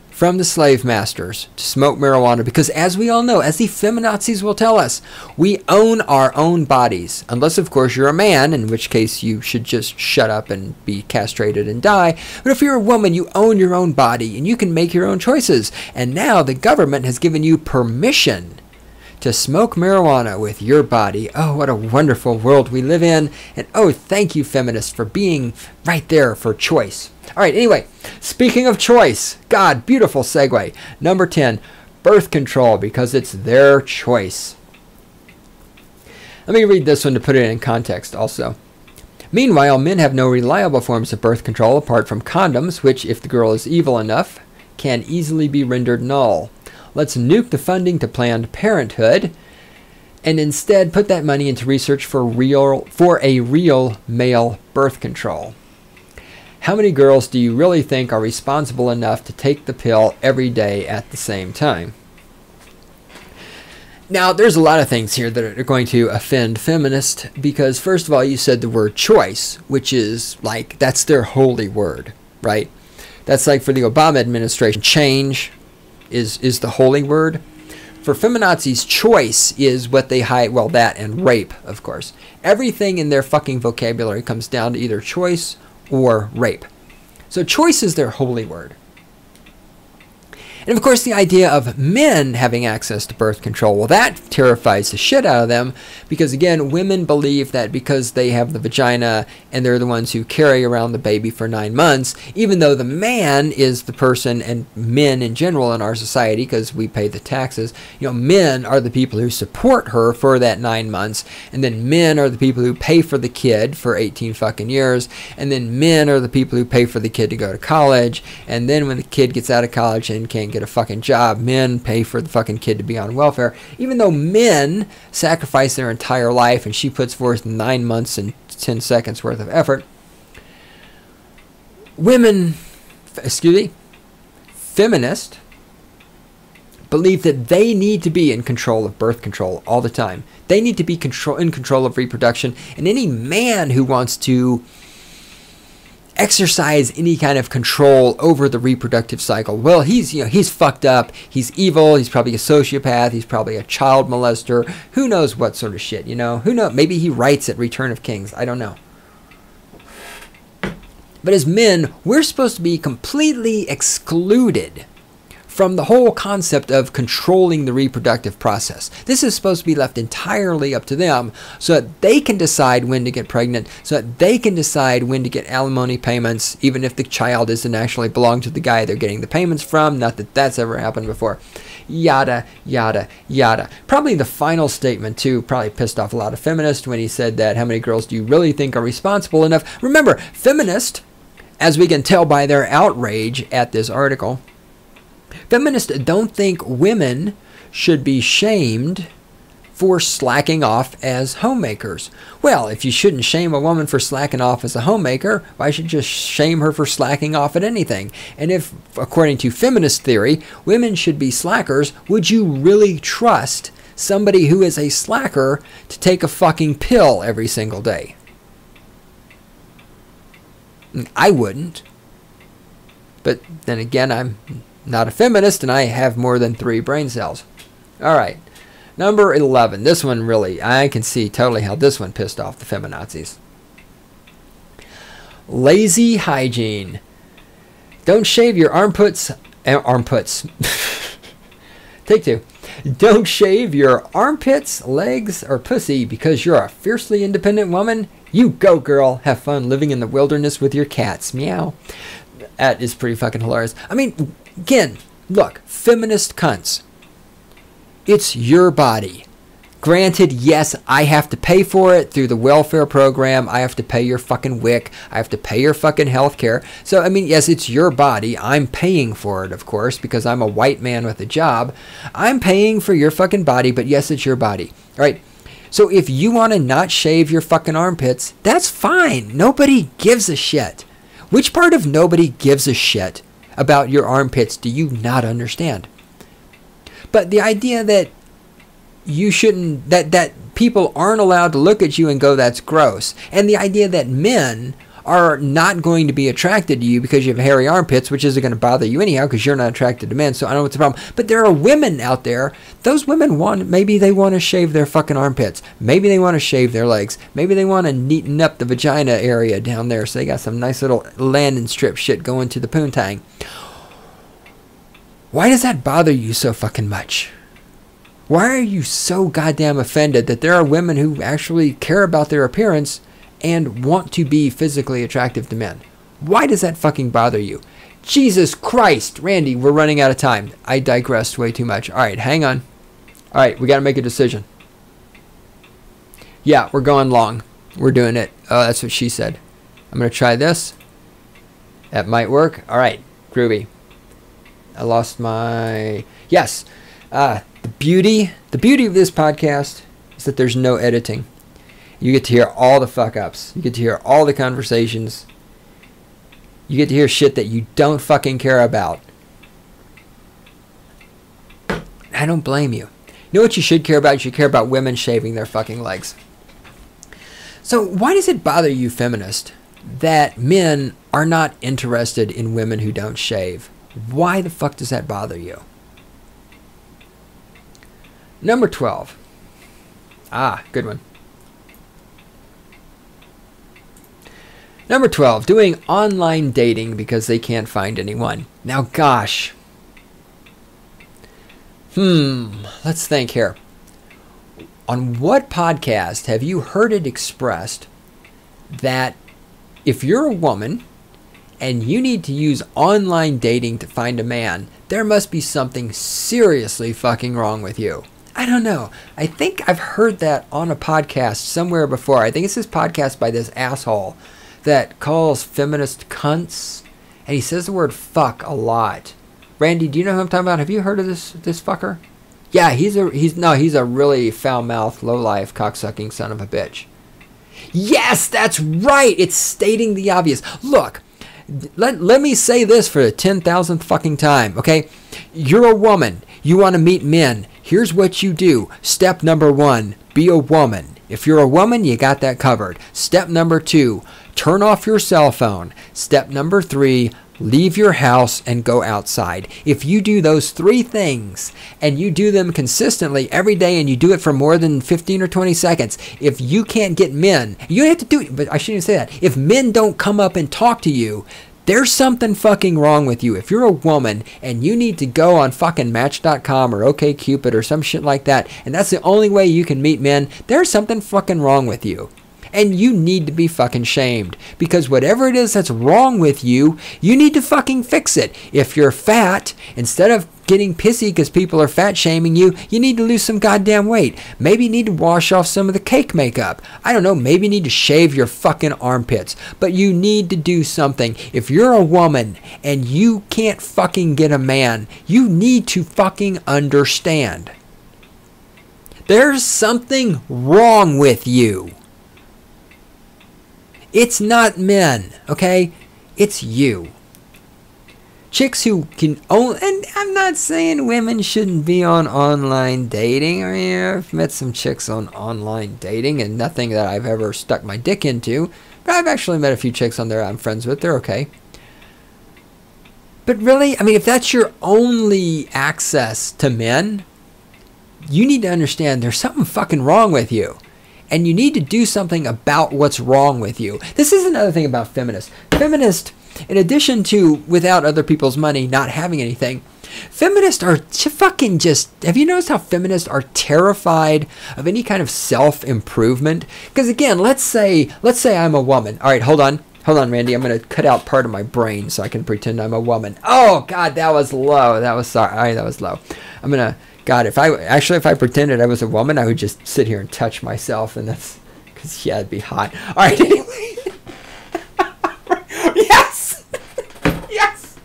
from the slave masters to smoke marijuana. Because as we all know, as the feminazis will tell us, we own our own bodies. Unless, of course, you're a man, in which case you should just shut up and be castrated and die. But if you're a woman, you own your own body and you can make your own choices. And now the government has given you permission to smoke marijuana with your body. Oh, what a wonderful world we live in. And oh, thank you, feminists, for being right there for choice. All right, anyway, speaking of choice, God, beautiful segue. Number 10, birth control, because it's their choice. Let me read this one to put it in context also. Meanwhile, men have no reliable forms of birth control apart from condoms, which, if the girl is evil enough, can easily be rendered null. Let's nuke the funding to Planned Parenthood and instead put that money into research for a real male birth control. How many girls do you really think are responsible enough to take the pill every day at the same time? Now, there's a lot of things here that are going to offend feminists because, first of all, you said the word choice, which is like, that's their holy word, right? That's like for the Obama administration, change is the holy word. For feminazis, choice is what they hide. Well, that and rape, of course. Everything in their fucking vocabulary comes down to either choice or rape. So choice is their holy word. And of course, the idea of men having access to birth control, well, that terrifies the shit out of them because, again, women believe that because they have the vagina and they're the ones who carry around the baby for 9 months, even though the man is the person, and men in general in our society, because we pay the taxes, you know, men are the people who support her for that 9 months, and then men are the people who pay for the kid for 18 fucking years, and then men are the people who pay for the kid to go to college, and then when the kid gets out of college and can't get a fucking job, men pay for the fucking kid to be on welfare, even though men sacrifice their entire life and she puts forth 9 months and 10 seconds worth of effort. Women, feminists believe that they need to be in control of birth control all the time. They need to be in control of reproduction, and any man who wants to exercise any kind of control over the reproductive cycle, well, he's fucked up, he's evil, he's probably a sociopath, he's probably a child molester, who knows what sort of shit, who knows, maybe he writes at Return of Kings, I don't know. But as men, we're supposed to be completely excluded from the whole concept of controlling the reproductive process. This is supposed to be left entirely up to them so that they can decide when to get pregnant, so that they can decide when to get alimony payments, even if the child doesn't actually belong to the guy they're getting the payments from. Not that that's ever happened before. Yada, yada, yada. Probably the final statement, too, probably pissed off a lot of feminists when he said that, how many girls do you really think are responsible enough? Remember, feminists, as we can tell by their outrage at this article, feminists don't think women should be shamed for slacking off as homemakers. Well, if you shouldn't shame a woman for slacking off as a homemaker, why should you just shame her for slacking off at anything? And if, according to feminist theory, women should be slackers, would you really trust somebody who is a slacker to take a fucking pill every single day? I wouldn't. But then again, I'm not a feminist, and I have more than 3 brain cells. All right. Number 11. This one really, I can see totally how this one pissed off the feminazis. Lazy hygiene. Don't shave your armpits. Take two. Don't shave your armpits, legs, or pussy because you're a fiercely independent woman. You go, girl. Have fun living in the wilderness with your cats. Meow. That is pretty fucking hilarious. I mean, again, look, feminist cunts. It's your body. Granted, yes, I have to pay for it through the welfare program. I have to pay your fucking WIC. I have to pay your fucking health care. So, I mean, yes, it's your body. I'm paying for it, of course, because I'm a white man with a job. I'm paying for your fucking body, but yes, it's your body. All right? So if you want to not shave your fucking armpits, that's fine. Nobody gives a shit. Which part of nobody gives a shit about your armpits do you not understand? But the idea that you shouldn't, that people aren't allowed to look at you and go, that's gross. And the idea that men are not going to be attracted to you because you have hairy armpits, which isn't going to bother you anyhow because you're not attracted to men. So I don't know what's the problem. But there are women out there. Those women maybe they want to shave their fucking armpits. Maybe they want to shave their legs. Maybe they want to neaten up the vagina area down there so they got some nice little landing strip shit going to the poontang. Why does that bother you so fucking much? Why are you so goddamn offended that there are women who actually care about their appearance and want to be physically attractive to men? Why does that fucking bother you? Jesus Christ, Randy, we're running out of time. I digressed way too much. All right, hang on. All right, we got to make a decision. Yeah, we're going long. We're doing it. Oh, that's what she said. I'm going to try this. That might work. All right, groovy. I lost my... Yes. The beauty of this podcast is that there's no editing. You get to hear all the fuck ups. You get to hear all the conversations. You get to hear shit that you don't fucking care about. I don't blame you. You know what you should care about? You should care about women shaving their fucking legs. So why does it bother you, feminist, that men are not interested in women who don't shave? Why the fuck does that bother you? Number 12. Good one. Number 12, doing online dating because they can't find anyone. Now, gosh. Let's think here. On what podcast have you heard it expressed that if you're a woman and you need to use online dating to find a man, there must be something seriously fucking wrong with you? I don't know. I think I've heard that on a podcast somewhere before. I think it's this podcast by this asshole that calls feminist cunts, and he says the word fuck a lot. Randy, do you know who I'm talking about? Have you heard of this fucker? Yeah, he's a really foul-mouthed, low-life, cocksucking son of a bitch. Yes, that's right. It's stating the obvious. Look, let me say this for the 10,000th fucking time, okay? You're a woman. You want to meet men. Here's what you do. Step number 1, be a woman. If you're a woman, you got that covered. Step number 2, turn off your cell phone. Step number 3, leave your house and go outside. If you do those 3 things and you do them consistently every day and you do it for more than 15 or 20 seconds, if you can't get men, you don't have to do it, but I shouldn't even say that. If men don't come up and talk to you, there's something fucking wrong with you. If you're a woman and you need to go on fucking Match.com or OkCupid or some shit like that, and that's the only way you can meet men, there's something fucking wrong with you. And you need to be fucking shamed. Because whatever it is that's wrong with you, you need to fucking fix it. If you're fat, instead of getting pissy because people are fat shaming you, you need to lose some goddamn weight. Maybe you need to wash off some of the cake makeup. I don't know, maybe you need to shave your fucking armpits. But you need to do something. If you're a woman and you can't fucking get a man, you need to fucking understand. There's something wrong with you. It's not men, okay? It's you. Chicks who can own, and I'm not saying women shouldn't be on online dating. I mean, I've met some chicks on online dating and nothing that I've ever stuck my dick into. But I've actually met a few chicks on there I'm friends with. They're okay. But really, I mean, if that's your only access to men, you need to understand there's something fucking wrong with you. And you need to do something about what's wrong with you. This is another thing about feminists. Feminists, in addition to without other people's money, not having anything, feminists are fucking just, have you noticed how feminists are terrified of any kind of self-improvement? Because again, let's say I'm a woman. All right, hold on, Randy. I'm going to cut out part of my brain so I can pretend I'm a woman. Oh, God, that was low. That was sorry. All right, that was low. I'm going to, God, if I pretended I was a woman, I would just sit here and touch myself, and that's, because, yeah, it'd be hot. All right, anyway. Yes! Yes!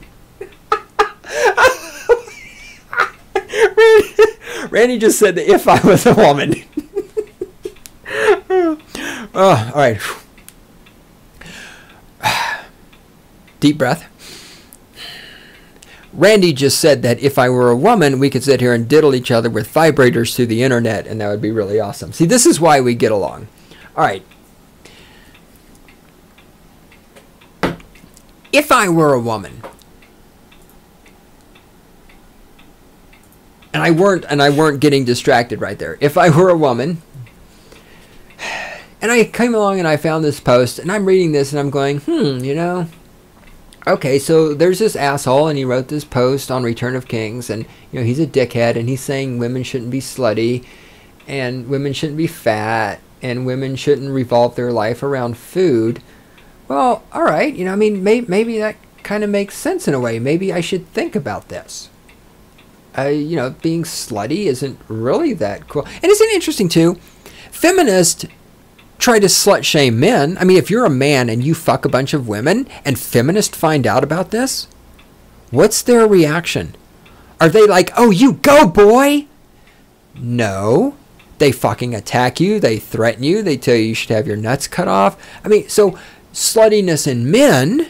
Randy just said that if I was a woman. Oh, all right. Deep breath. Randy just said that if I were a woman, we could sit here and diddle each other with vibrators through the internet, and that would be really awesome. See, this is why we get along. All right. If I were a woman, and I weren't getting distracted right there. If I were a woman, and I came along and I found this post, and I'm reading this and I'm going, you know, okay, so there's this asshole, and he wrote this post on Return of Kings, and you know he's a dickhead, and he's saying women shouldn't be slutty, and women shouldn't be fat, and women shouldn't revolve their life around food. Well, all right, you know, I mean, maybe that kind of makes sense in a way. Maybe I should think about this. You know, being slutty isn't really that cool. And isn't it interesting too? Feminists try to slut shame men. I mean, if you're a man and you fuck a bunch of women and feminists find out about this, what's their reaction? Are they like, oh, you go, boy? No. They fucking attack you. They threaten you. They tell you should have your nuts cut off. I mean, so sluttiness in men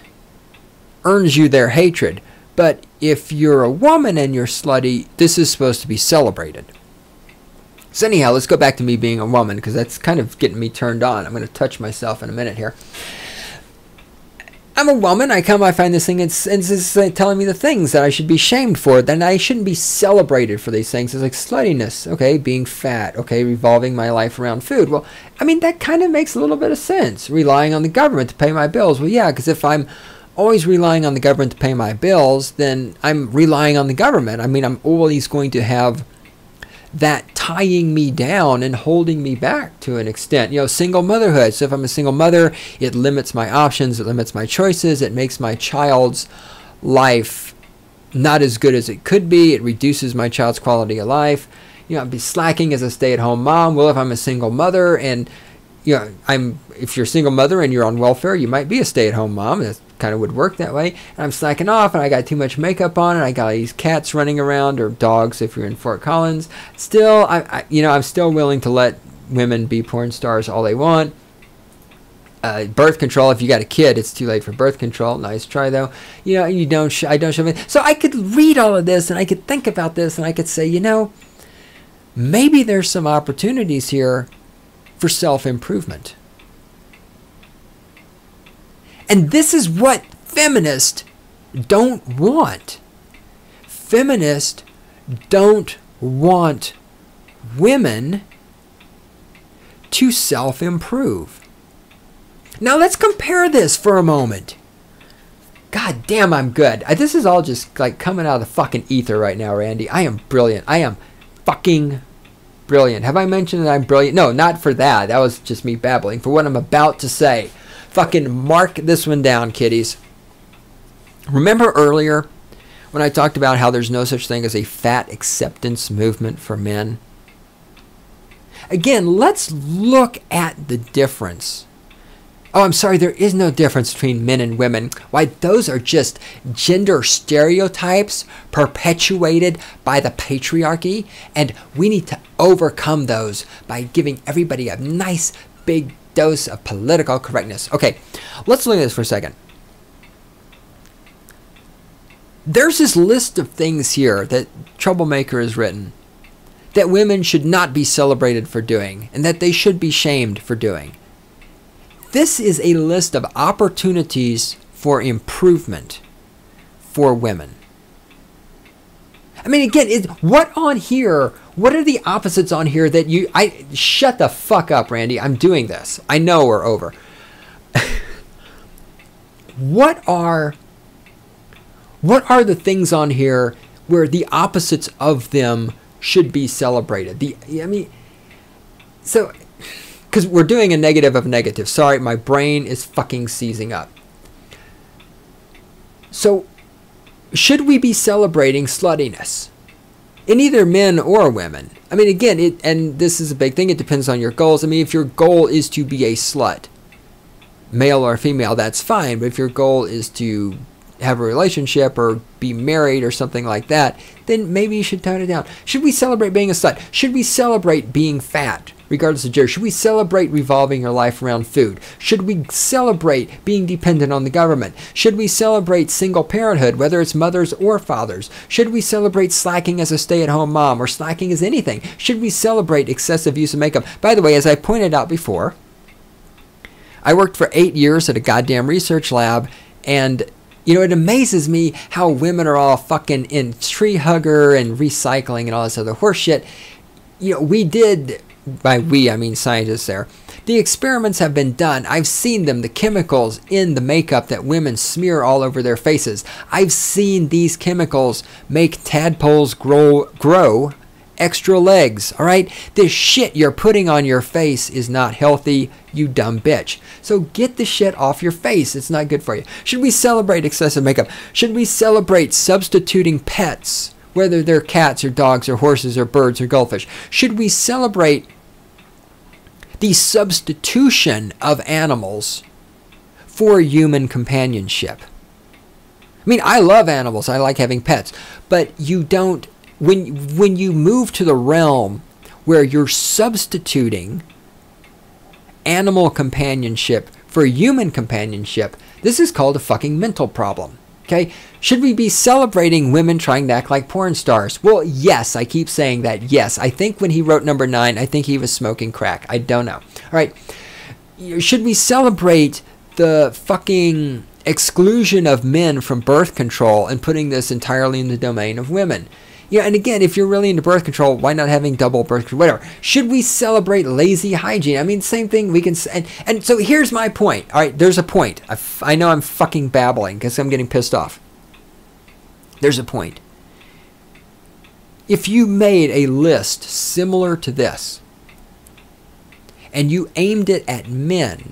earns you their hatred. But if you're a woman and you're slutty, this is supposed to be celebrated. So anyhow, let's go back to me being a woman, because that's kind of getting me turned on. I'm going to touch myself in a minute here. I'm a woman. I find this thing, it's telling me the things that I should be shamed for. Then I shouldn't be celebrated for these things. It's like sluttiness, okay, being fat, okay, revolving my life around food. Well, I mean, that kind of makes a little bit of sense. Relying on the government to pay my bills. Well, yeah, because if I'm always relying on the government to pay my bills, then I'm relying on the government. I mean, I'm always going to have that tying me down and holding me back to an extent. You know, single motherhood. So if I'm a single mother, it limits my options, it limits my choices, it makes my child's life not as good as it could be, it reduces my child's quality of life. You know, I'd be slacking as a stay-at-home mom. Well, if I'm a single mother and, you know, if you're a single mother and you're on welfare, you might be a stay-at-home mom. That kind of would work that way. And I'm slacking off, and I got too much makeup on, and I got all these cats running around, or dogs if you're in Fort Collins. Still, I'm still willing to let women be porn stars all they want. Birth control. If you got a kid, it's too late for birth control. Nice try though. You know, I don't show me. So I could read all of this, and I could think about this, and I could say, you know, maybe there's some opportunities here for self-improvement. And this is what feminists don't want. Feminists don't want women to self-improve. Now let's compare this for a moment. God damn, I'm good. This is all just like coming out of the fucking ether right now, Randy. I am brilliant. I am fucking brilliant. Have I mentioned that I'm brilliant? No, not for that. That was just me babbling. For what I'm about to say. Fucking mark this one down, kiddies. Remember earlier when I talked about how there's no such thing as a fat acceptance movement for men? Again, let's look at the difference. Oh, I'm sorry, there is no difference between men and women. Why, those are just gender stereotypes perpetuated by the patriarchy, and we need to overcome those by giving everybody a nice big dose of political correctness. Okay, let's look at this for a second. There's this list of things here that Troublemaker has written that women should not be celebrated for doing, and that they should be shamed for doing. This is a list of opportunities for improvement for women. I mean, again, what on here, what are the opposites on here that shut the fuck up, Randy. I'm doing this. I know we're over. What are the things on here where the opposites of them should be celebrated? Because we're doing a negative of negative. Sorry, my brain is fucking seizing up. So, should we be celebrating sluttiness in either men or women? I mean, again, and this is a big thing. It depends on your goals. I mean, if your goal is to be a slut, male or female, that's fine. But if your goal is to have a relationship or be married or something like that, then maybe you should tone it down. Should we celebrate being a slut? Should we celebrate being fat, regardless of gender? Should we celebrate revolving your life around food? Should we celebrate being dependent on the government? Should we celebrate single parenthood, whether it's mothers or fathers? Should we celebrate slacking as a stay-at-home mom or slacking as anything? Should we celebrate excessive use of makeup? By the way, as I pointed out before, I worked for 8 years at a goddamn research lab, and you know, it amazes me how women are all fucking in tree hugger and recycling and all this other horse shit. You know, we did, by we, I mean scientists there. The experiments have been done. I've seen them, the chemicals in the makeup that women smear all over their faces. I've seen these chemicals make tadpoles grow extra legs, all right? This shit you're putting on your face is not healthy, you dumb bitch. So get the shit off your face. It's not good for you. Should we celebrate excessive makeup? Should we celebrate substituting pets, whether they're cats or dogs or horses or birds or goldfish? Should we celebrate the substitution of animals for human companionship? I mean, I love animals. I like having pets. But you don't, when you move to the realm where you're substituting animal companionship for human companionship, this is called a fucking mental problem. Okay? Should we be celebrating women trying to act like porn stars? Well, yes, I keep saying that. Yes, I think when he wrote number 9, I think he was smoking crack. I don't know. All right. Should we celebrate the fucking exclusion of men from birth control and putting this entirely in the domain of women? Yeah, and again, if you're really into birth control, why not having double birth control? Whatever. Should we celebrate lazy hygiene? I mean, same thing. We can, and so here's my point. All right, there's a point. I know I'm fucking babbling because I'm getting pissed off. There's a point. If you made a list similar to this, and you aimed it at men,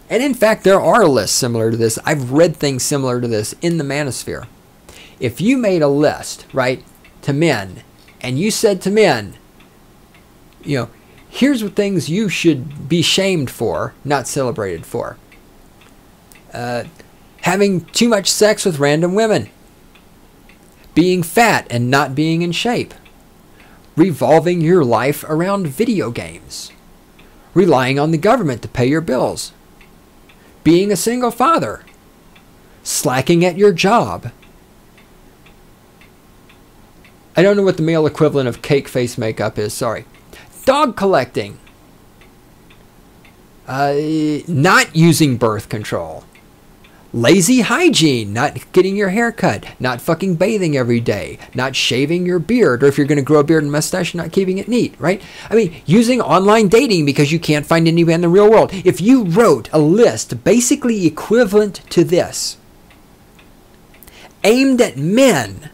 and in fact, there are lists similar to this. I've read things similar to this in the manosphere. If you made a list, right, to men, and you said to men, you know, here's what things you should be shamed for, not celebrated for. Having too much sex with random women. Being fat and not being in shape. Revolving your life around video games. Relying on the government to pay your bills. Being a single father. Slacking at your job. I don't know what the male equivalent of cake face makeup is, sorry. Dog collecting. Not using birth control. Lazy hygiene, not getting your hair cut, not fucking bathing every day, not shaving your beard, or if you're going to grow a beard and mustache, not keeping it neat, right? I mean, using online dating because you can't find anyone in the real world. If you wrote a list basically equivalent to this, aimed at men,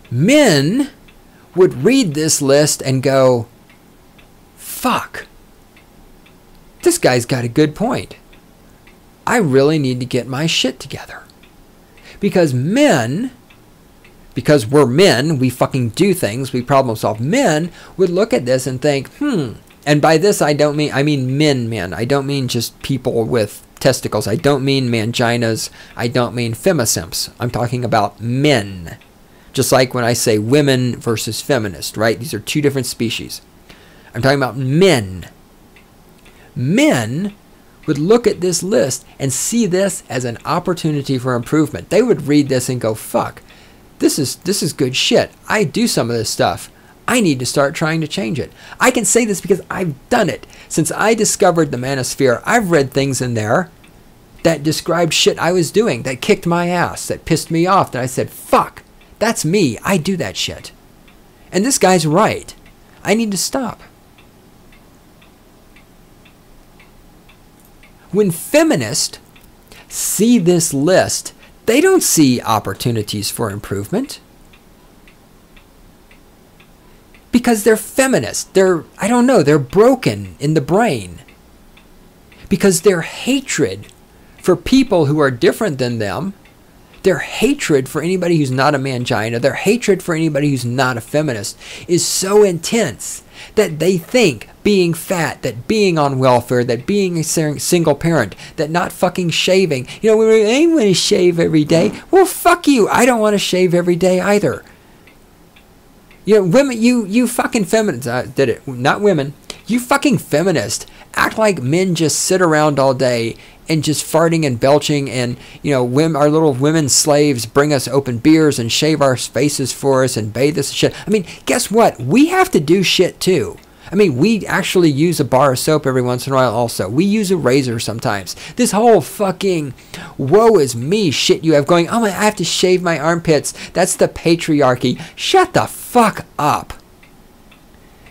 men would read this list and go, fuck, this guy's got a good point. I really need to get my shit together. Because men, because we're men, we fucking do things, we problem solve. Men would look at this and think, and by this I mean men. I don't mean just people with testicles. I don't mean manginas. I don't mean femisimps. I'm talking about men. Just like when I say women versus feminist, right? These are two different species. I'm talking about men. Men would look at this list and see this as an opportunity for improvement. They would read this and go, fuck, this is good shit. I do some of this stuff. I need to start trying to change it. I can say this because I've done it. Since I discovered the manosphere, I've read things in there that described shit I was doing, that kicked my ass, that pissed me off, that I said, fuck, That's me. I do that shit. And this guy's right. I need to stop. When feminists see this list, they don't see opportunities for improvement. Because they're feminists. I don't know, they're broken in the brain. Because their hatred for people who are different than them, their hatred for anybody who's not a mangina, their hatred for anybody who's not a feminist is so intense that they think being fat, that being on welfare, that being a single parent, that not fucking shaving. You know, I want to shave every day. Well, fuck you. I don't want to shave every day either. You know, women, you fucking feminists, did it, not women, you fucking feminists act like men just sit around all day and just farting and belching, and, you know, our little women slaves bring us open beers and shave our faces for us and bathe us and shit. I mean, guess what? We have to do shit too. I mean, we actually use a bar of soap every once in a while also. We use a razor sometimes. This whole fucking woe is me shit you have going, oh, I have to shave my armpits. That's the patriarchy. Shut the fuck up.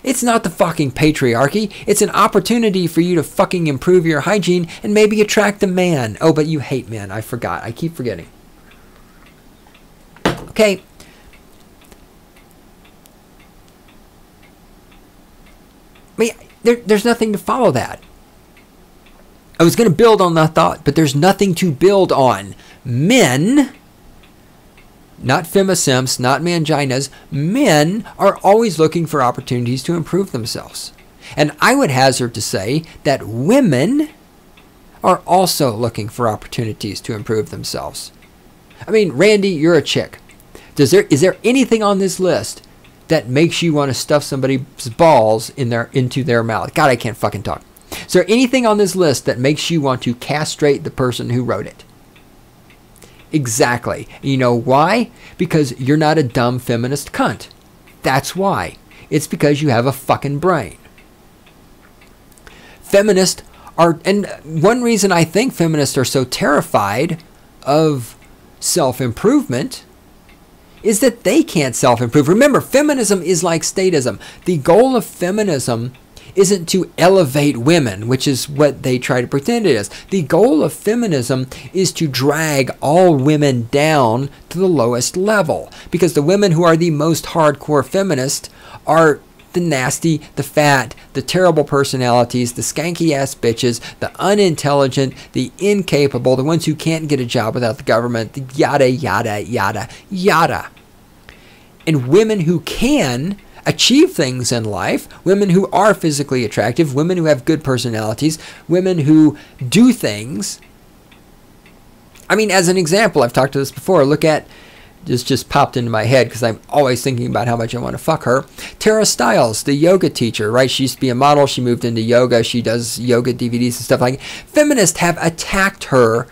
It's not the fucking patriarchy. It's an opportunity for you to fucking improve your hygiene and maybe attract a man. Oh, but you hate men. I forgot. I keep forgetting. Okay. I mean, there's nothing to follow that. I was going to build on that thought, but there's nothing to build on. Men, not femisimps, not manginas, men are always looking for opportunities to improve themselves. And I would hazard to say that women are also looking for opportunities to improve themselves. I mean, Randy, you're a chick. Is there anything on this list that makes you want to stuff somebody's balls into their mouth? God, I can't fucking talk. Is there anything on this list that makes you want to castrate the person who wrote it? Exactly. You know why? Because you're not a dumb feminist cunt. That's why. It's because you have a fucking brain. Feminists are, and one reason I think feminists are so terrified of self-improvement is that they can't self-improve. Remember, feminism is like statism. The goal of feminism isn't to elevate women, which is what they try to pretend it is. The goal of feminism is to drag all women down to the lowest level, because the women who are the most hardcore feminists are the nasty, the fat, the terrible personalities, the skanky ass bitches, the unintelligent, the incapable, the ones who can't get a job without the government, the yada, yada, yada, yada. And women who can achieve things in life, women who are physically attractive, women who have good personalities, women who do things. I mean, as an example, I've talked to this before, look at, this just popped into my head because I'm always thinking about how much I want to fuck her. Tara Stiles, the yoga teacher, right? She used to be a model. She moved into yoga. She does yoga DVDs and stuff like that. Feminists have attacked her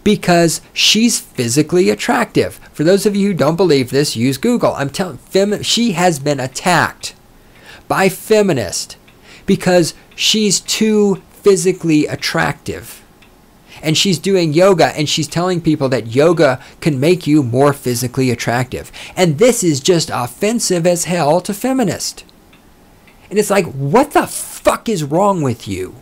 because she's physically attractive. For those of you who don't believe this, use Google. I'm telling she has been attacked by feminists because she's too physically attractive. And she's doing yoga, and she's telling people that yoga can make you more physically attractive. And this is just offensive as hell to feminists. And it's like, what the fuck is wrong with you?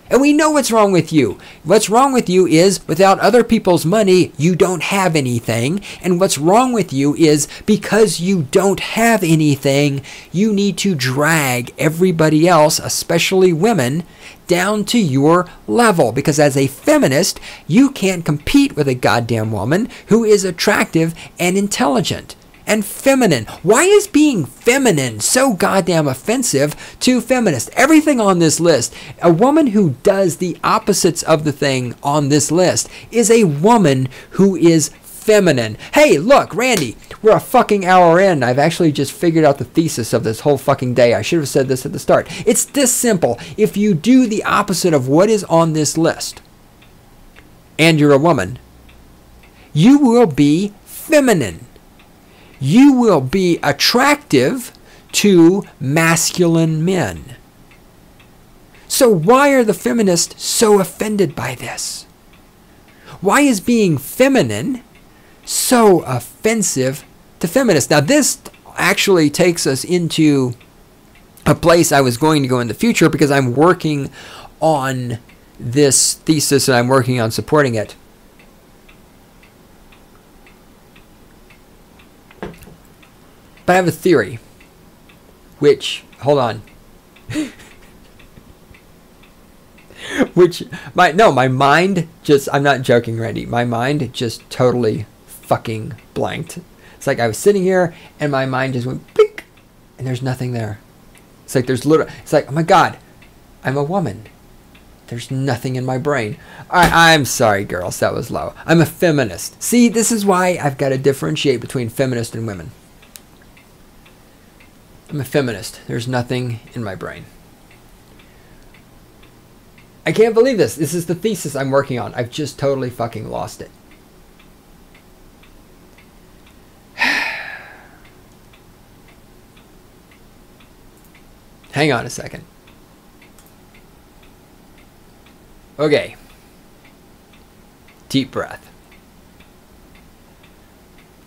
And we know what's wrong with you. What's wrong with you is without other people's money, you don't have anything. And what's wrong with you is because you don't have anything, you need to drag everybody else, especially women, down to your level. Because as a feminist, you can't compete with a goddamn woman who is attractive and intelligent and feminine. Why is being feminine so goddamn offensive to feminists? Everything on this list, a woman who does the opposites of the thing on this list is a woman who is feminine. Hey, look, Randy, we're a fucking hour in. I've actually just figured out the thesis of this whole fucking day. I should have said this at the start. It's this simple. If you do the opposite of what is on this list, and you're a woman, you will be feminine. You will be attractive to masculine men. So why are the feminists so offended by this? Why is being feminine so offensive to feminists. Now, this actually takes us into a place I was going to go in the future, because I'm working on this thesis and I'm working on supporting it. But I have a theory, which, hold on, which, my mind just, I'm not joking, Randy, my mind just totally fucking blanked. It's like I was sitting here and my mind just went blink, and there's nothing there. It's like there's literally, it's like, oh my God, I'm a woman. There's nothing in my brain. I'm sorry, girls, that was low. I'm a feminist. See, this is why I've got to differentiate between feminist and women. I'm a feminist. There's nothing in my brain. I can't believe this. This is the thesis I'm working on. I've just totally fucking lost it. Hang on a second. Okay. Deep breath.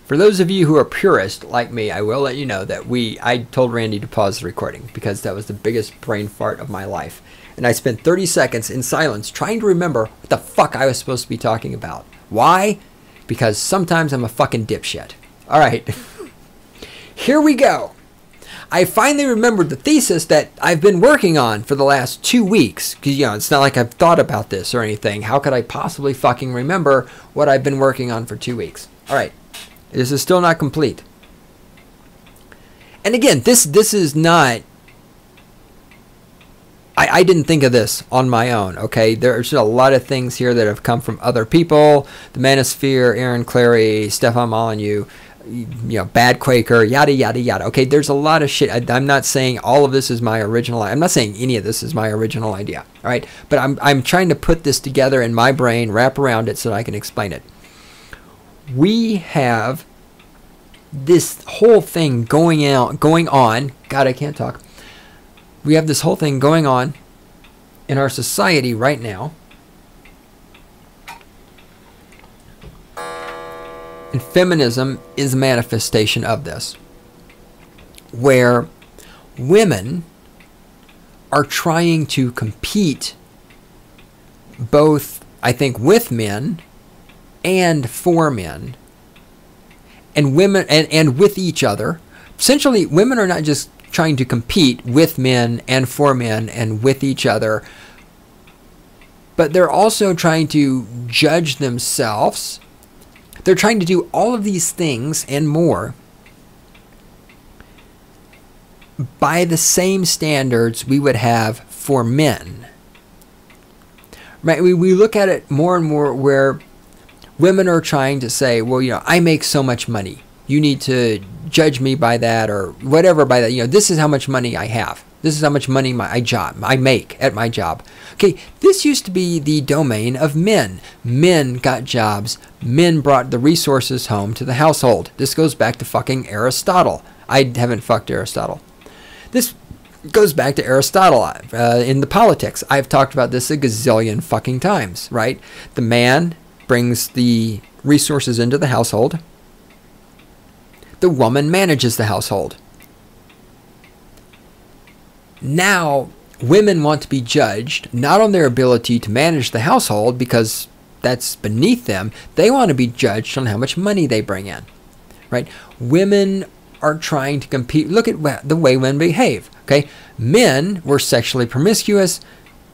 For those of you who are purist like me, I will let you know that I told Randy to pause the recording because that was the biggest brain fart of my life. And I spent 30 seconds in silence trying to remember what the fuck I was supposed to be talking about. Why? Because sometimes I'm a fucking dipshit. All right. Here we go. I finally remembered the thesis that I've been working on for the last 2 weeks. Because, you know, it's not like I've thought about this or anything. How could I possibly fucking remember what I've been working on for 2 weeks? All right. This is still not complete. And again, this is not... I didn't think of this on my own, okay? There's a lot of things here that have come from other people. The Manosphere, Aaron Clary, Stefan Molyneux, you know, Bad Quaker, yada, yada, yada. Okay, there's a lot of shit. I'm not saying all of this is my original. I'm not saying any of this is my original idea, all right? But I'm trying to put this together in my brain, wrap around it so that I can explain it. We have this whole thing going on. God, I can't talk. We have this whole thing going on in our society right now. And feminism is a manifestation of this, where women are trying to compete both, I think, with men and for men, and women and with each other. Essentially, women are not just trying to compete with men and for men and with each other, but they're also trying to judge themselves. They're trying to do all of these things and more by the same standards we would have for men. Right? We look at it more and more where women are trying to say, well, you know, I make so much money. You need to judge me by that, or whatever by that. You know, this is how much money I have. This is how much money I make at my job. Okay, this used to be the domain of men. Men got jobs. Men brought the resources home to the household. This goes back to fucking Aristotle. I haven't fucked Aristotle. This goes back to Aristotle in the Politics. I've talked about this a gazillion fucking times, right? The man brings the resources into the household. The woman manages the household. Now, women want to be judged not on their ability to manage the household, because that's beneath them. They want to be judged on how much money they bring in, right? Women are trying to compete. Look at the way women behave, okay? Men were sexually promiscuous.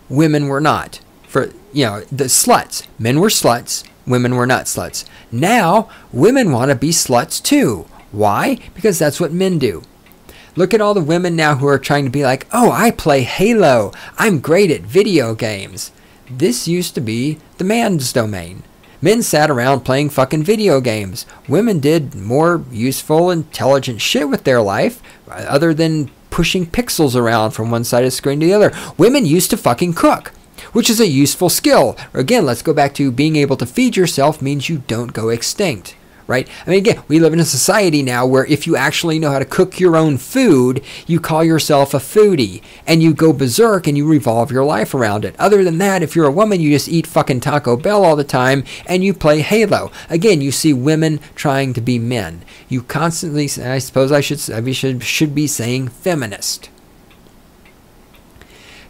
Women were not. For, you know, the sluts. Men were sluts. Women were not sluts. Now, women want to be sluts too. Why? Because that's what men do. Look at all the women now who are trying to be like, oh, I play Halo. I'm great at video games. This used to be the man's domain. Men sat around playing fucking video games. Women did more useful, intelligent shit with their life other than pushing pixels around from one side of the screen to the other. Women used to fucking cook, which is a useful skill. Again, let's go back to being able to feed yourself means you don't go extinct. right? I mean, again, we live in a society now where if you actually know how to cook your own food, you call yourself a foodie, and you go berserk and you revolve your life around it. Other than that, if you're a woman, you just eat fucking Taco Bell all the time and you play Halo. Again, you see women trying to be men. You constantly, I suppose I should be saying feminist.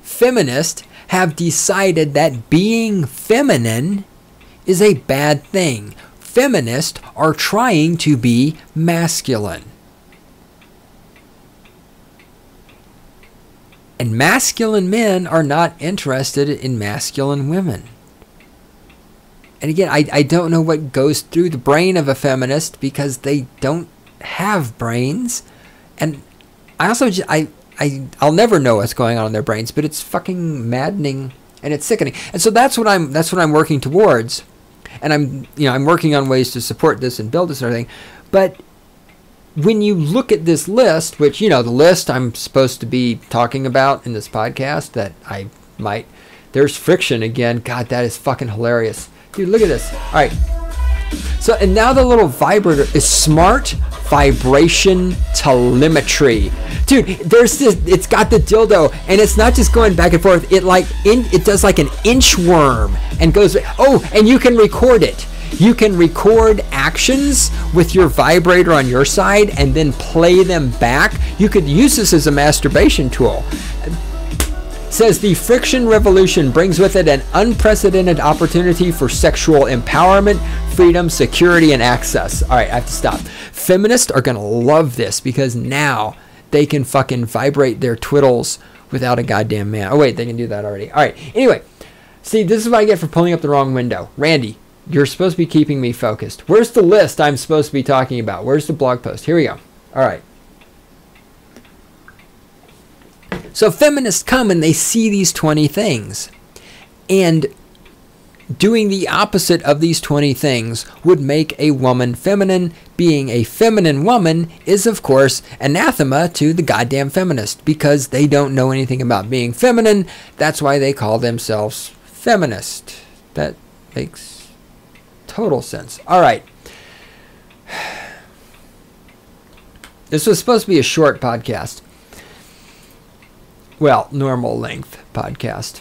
Feminists have decided that being feminine is a bad thing. Feminists are trying to be masculine. And masculine men are not interested in masculine women. And again, I don't know what goes through the brain of a feminist because they don't have brains. And I also, I'll never know what's going on in their brains, but it's fucking maddening and it's sickening. And so that's what I'm working towards. And I'm working on ways to support this and build this and everything. But when you look at this list, which, the list I'm supposed to be talking about in this podcast that there's friction again. God, that is fucking hilarious. Dude, look at this. All right. So, and now the little vibrator is smart vibration telemetry. Dude, there's this, it's got the dildo and it's not just going back and forth. It does like an inchworm and goes, and you can record it. You can record actions with your vibrator on your side and then play them back. You could use this as a masturbation tool. Says the friction revolution brings with it an unprecedented opportunity for sexual empowerment, freedom, security, and access. All right, I have to stop. Feminists are going to love this because now they can fucking vibrate their twiddles without a goddamn man. Oh, wait, they can do that already. All right, anyway. See, this is what I get for pulling up the wrong window. Randy, you're supposed to be keeping me focused. Where's the list I'm supposed to be talking about? Where's the blog post? Here we go. All right. So feminists come and they see these 20 things. And doing the opposite of these 20 things would make a woman feminine. Being a feminine woman is, of course, anathema to the goddamn feminist because they don't know anything about being feminine. That's why they call themselves feminist. That makes total sense. All right. This was supposed to be a short podcast. Well, normal length podcast.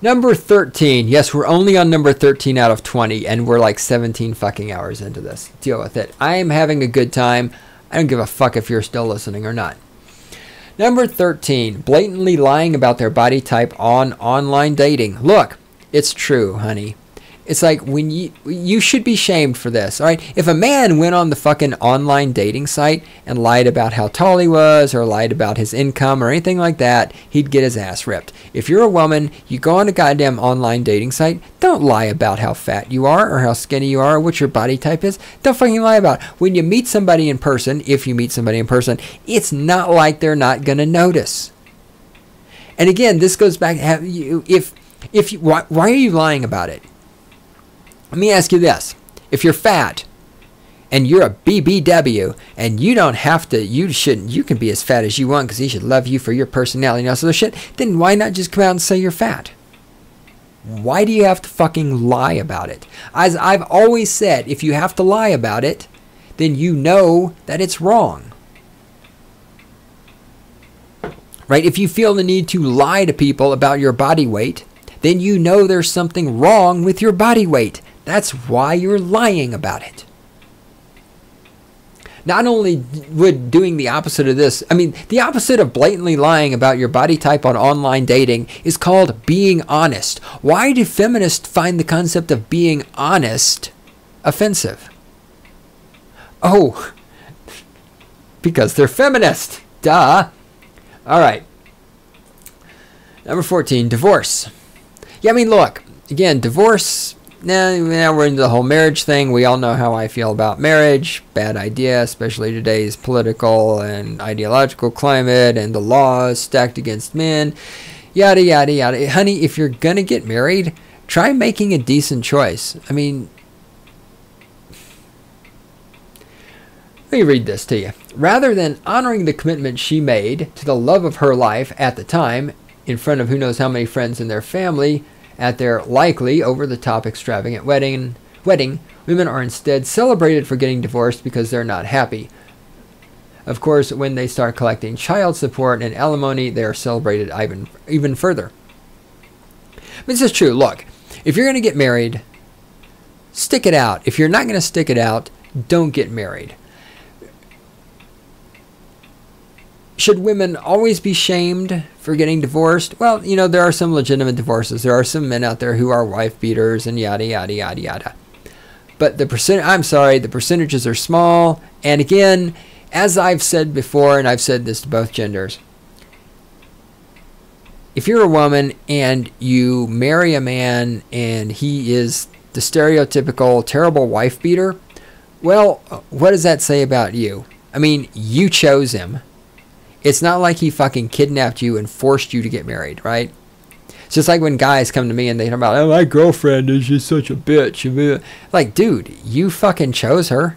Number 13. Yes, we're only on number 13 out of 20, and we're like 17 fucking hours into this. Deal with it. I am having a good time. I don't give a fuck if you're still listening or not. Number 13. Blatantly lying about their body type on online dating. Look, it's true, honey. It's like when you should be shamed for this, all right? If a man went on the fucking online dating site and lied about how tall he was or lied about his income or anything like that, he'd get his ass ripped. If you're a woman, you go on a goddamn online dating site, don't lie about how fat you are or how skinny you are or what your body type is. Don't fucking lie about it. When you meet somebody in person, if you meet somebody in person, it's not like they're not going to notice. And again, this goes back, why are you lying about it? Let me ask you this. If you're fat and you're a BBW and you don't have to, you can be as fat as you want because he should love you for your personality and all sort of shit, then why not just come out and say you're fat? Why do you have to fucking lie about it? As I've always said, if you have to lie about it, then you know that it's wrong. Right? If you feel the need to lie to people about your body weight, then you know there's something wrong with your body weight. That's why you're lying about it. Not only would doing the opposite of this, the opposite of blatantly lying about your body type on online dating is called being honest. Why do feminists find the concept of being honest offensive? Oh, because they're feminist. Duh. All right. Number 14, divorce. Yeah, look, again, divorce, now we're into the whole marriage thing. We all know how I feel about marriage. Bad idea, especially today's political and ideological climate and the laws stacked against men. Yada, yada, yada. Honey, if you're going to get married, try making a decent choice. Let me read this to you. Rather than honoring the commitment she made to the love of her life at the time, in front of who knows how many friends in their family, at their likely over-the-top extravagant wedding, Women are instead celebrated for getting divorced because they're not happy. Of course, when they start collecting child support and alimony, they are celebrated even further. But this is true. Look, if you're going to get married, stick it out. If you're not going to stick it out, don't get married. Should women always be shamed for getting divorced? Well, you know, there are some legitimate divorces. There are some men out there who are wife beaters and yada, yada, yada, yada. But the percentages are small. And again, as I've said before, and I've said this to both genders, if you're a woman and you marry a man and he is the stereotypical terrible wife beater, well, what does that say about you? I mean, you chose him. It's not like he fucking kidnapped you and forced you to get married, right? It's just like when guys come to me and they talk about, oh, my girlfriend is just such a bitch. Like, dude, you fucking chose her.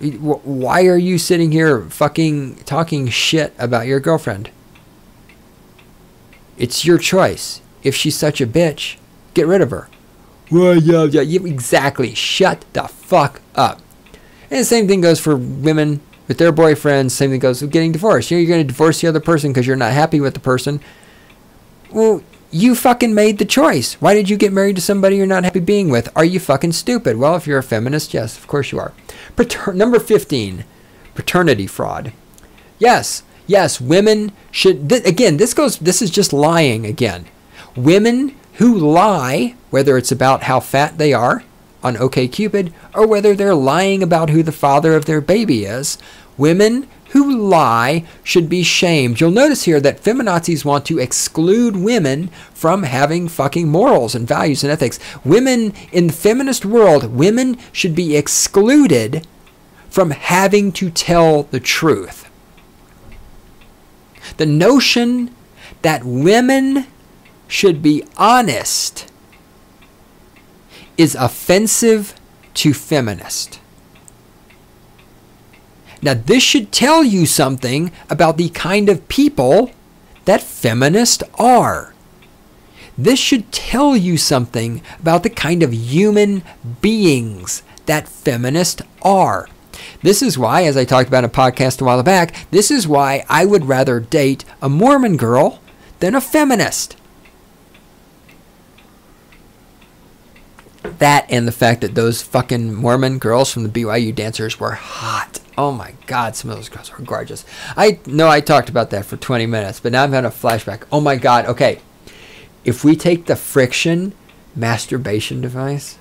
Why are you sitting here fucking talking shit about your girlfriend? It's your choice. If she's such a bitch, get rid of her. Well, yeah, exactly. Shut the fuck up. And the same thing goes for women with their boyfriends. Same thing goes with getting divorced. You know, you're going to divorce the other person because you're not happy with the person. Well, you fucking made the choice. Why did you get married to somebody you're not happy being with? Are you fucking stupid? Well, if you're a feminist, yes, of course you are. Number 15, paternity fraud. Yes, women should, this is just lying again. Women who lie, whether it's about how fat they are on OkCupid, or whether they're lying about who the father of their baby is, women who lie should be shamed. You'll notice here that feminazis want to exclude women from having fucking morals and values and ethics. Women in the feminist world, women should be excluded from having to tell the truth. The notion that women should be honest is offensive to feminists. Now, this should tell you something about the kind of people that feminists are. This should tell you something about the kind of human beings that feminists are. This is why, as I talked about in a podcast a while back, this is why I would rather date a Mormon girl than a feminist. That and the fact that those fucking Mormon girls from the BYU dancers were hot. Oh my God, some of those girls were gorgeous. I know I talked about that for 20 minutes, but now I'm having a flashback. Oh my God, okay. If we take the friction masturbation device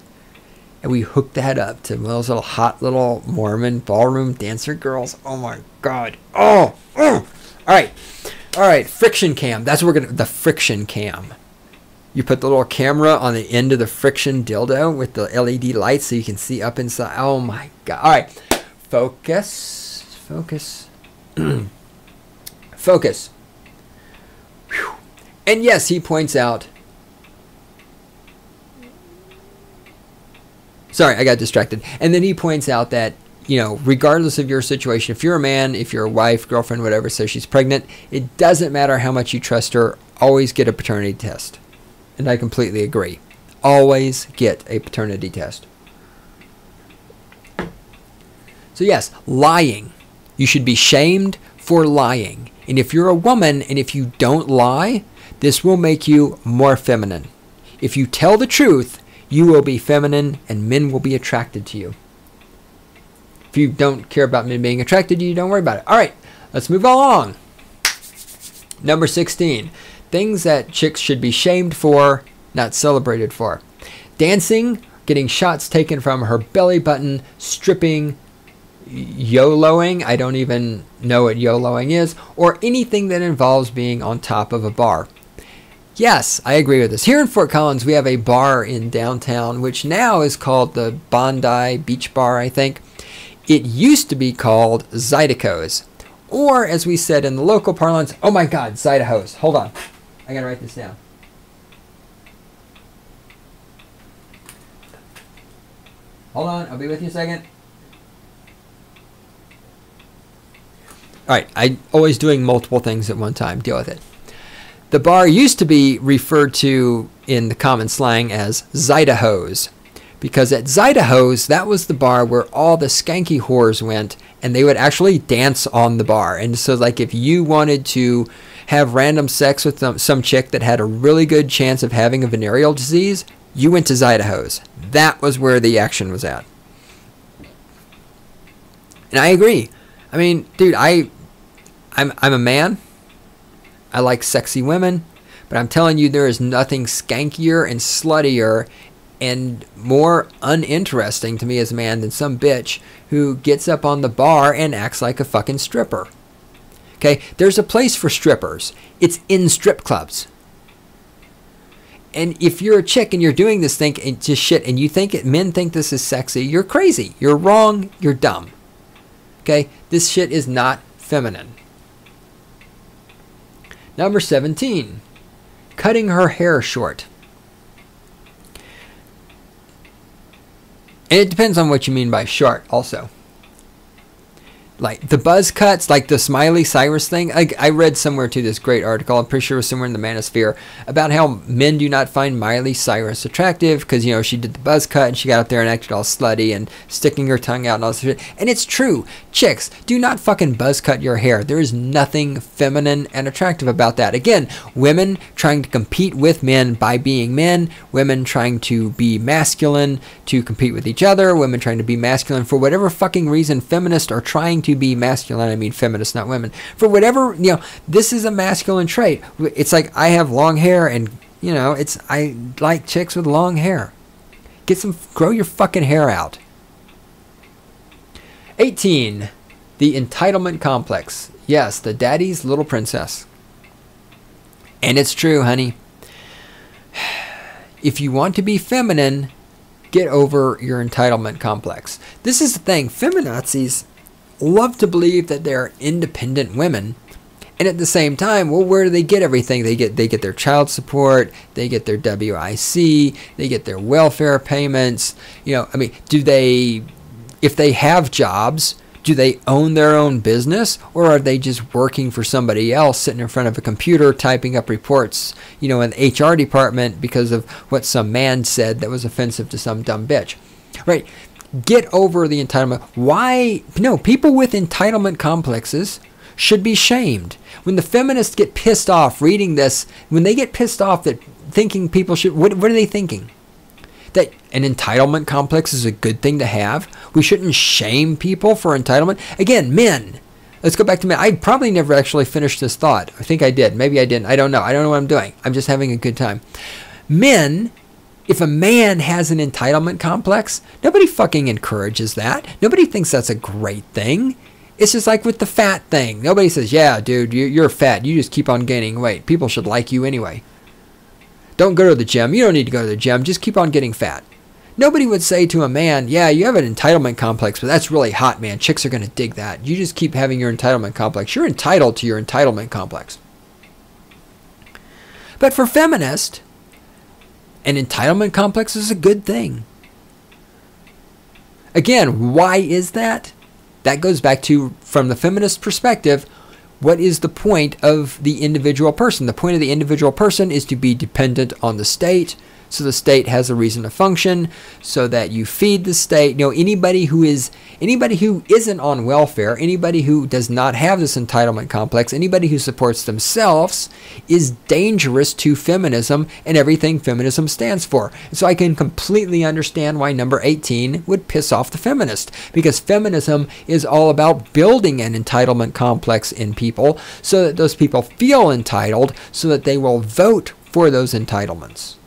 and we hook that up to those little hot little Mormon ballroom dancer girls, oh my God. Oh. All right, friction cam. That's what we're gonna, the friction cam. You put the little camera on the end of the friction dildo with the LED lights so you can see up inside. Oh my God. All right. Focus. Focus. Whew. And yes, he points out. Sorry, I got distracted. And then he points out that, you know, regardless of your situation, if you're a man, if you're a wife, girlfriend, whatever, so she's pregnant, it doesn't matter how much you trust her, always get a paternity test. And I completely agree. Always get a paternity test. So yes, lying. You should be shamed for lying. And if you're a woman and if you don't lie, this will make you more feminine. If you tell the truth, you will be feminine and men will be attracted to you. If you don't care about men being attracted to you, don't worry about it. All right, let's move along. Number 16. Things that chicks should be shamed for, not celebrated for. Dancing, getting shots taken from her belly button, stripping, YOLOing, I don't even know what YOLOing is, or anything that involves being on top of a bar. Yes, I agree with this. Here in Fort Collins, we have a bar in downtown, which now is called the Bondi Beach Bar, I think. It used to be called Zydeco's, or as we said in the local parlance, oh my God, Zydeco's. Hold on. I gotta write this down. Hold on, I'll be with you a second. Alright, I'm always doing multiple things at one time. Deal with it. The bar used to be referred to in the common slang as Zydeco's. Because at Zydeho's, that was the bar where all the skanky whores went, and they would actually dance on the bar. And so, like, if you wanted to have random sex with some chick that had a really good chance of having a venereal disease, you went to Zydeho's. That was where the action was at. And I agree. I mean, dude, I'm a man. I like sexy women. But I'm telling you, there is nothing skankier and sluttier and more uninteresting to me as a man than some bitch who gets up on the bar and acts like a fucking stripper. Okay, there's a place for strippers. It's in strip clubs. And if you're a chick and you're doing this thing and just shit and you think men think this is sexy, you're crazy. You're wrong. You're dumb. Okay, this shit is not feminine. Number 17, cutting her hair short. And it depends on what you mean by short also. Like the buzz cuts, like the Smiley Cyrus thing. I read somewhere too this great article, I'm pretty sure it was somewhere in the Manosphere, about how men do not find Miley Cyrus attractive because, you know, she did the buzz cut and she got up there and acted all slutty and sticking her tongue out and all this shit. And it's true. Chicks, do not fucking buzz cut your hair. There is nothing feminine and attractive about that. Again, women trying to compete with men by being men, women trying to be masculine to compete with each other, women trying to be masculine for whatever fucking reason feminists are trying to be masculine. I mean feminists, not women. For whatever, you know, this is a masculine trait. It's like I have long hair and, you know, I like chicks with long hair. Grow your fucking hair out. 18, the entitlement complex. Yes, the daddy's little princess. And it's true, honey. If you want to be feminine, get over your entitlement complex. This is the thing. Feminazis love to believe that they're independent women, and at the same time, well, where do they get everything? They get their child support, they get their WIC, they get their welfare payments. You know, I mean, if they have jobs, do they own their own business, or are they just working for somebody else, sitting in front of a computer typing up reports, you know, in the HR department because of what some man said that was offensive to some dumb bitch, right? Get over the entitlement. Why? No, people with entitlement complexes should be shamed. When the feminists get pissed off reading this, when they get pissed off that thinking people should, what are they thinking? That an entitlement complex is a good thing to have? We shouldn't shame people for entitlement? Again, men. Let's go back to men. I probably never actually finished this thought. I think I did. Maybe I didn't. I don't know. I don't know what I'm doing. I'm just having a good time. Men, if a man has an entitlement complex, nobody fucking encourages that. Nobody thinks that's a great thing. It's just like with the fat thing. Nobody says, yeah, dude, you're fat. You just keep on gaining weight. People should like you anyway. Don't go to the gym. You don't need to go to the gym. Just keep on getting fat. Nobody would say to a man, yeah, you have an entitlement complex, but that's really hot, man. Chicks are going to dig that. You just keep having your entitlement complex. You're entitled to your entitlement complex. But for feminists, an entitlement complex is a good thing. Again, why is that? That goes back to, from the feminist perspective, what is the point of the individual person? The point of the individual person is to be dependent on the state, so the state has a reason to function, so that you feed the state. You know, anybody who isn't on welfare, anybody who does not have this entitlement complex, anybody who supports themselves is dangerous to feminism and everything feminism stands for. And so I can completely understand why number 18 would piss off the feminist, because feminism is all about building an entitlement complex in people so that those people feel entitled, so that they will vote for those entitlements.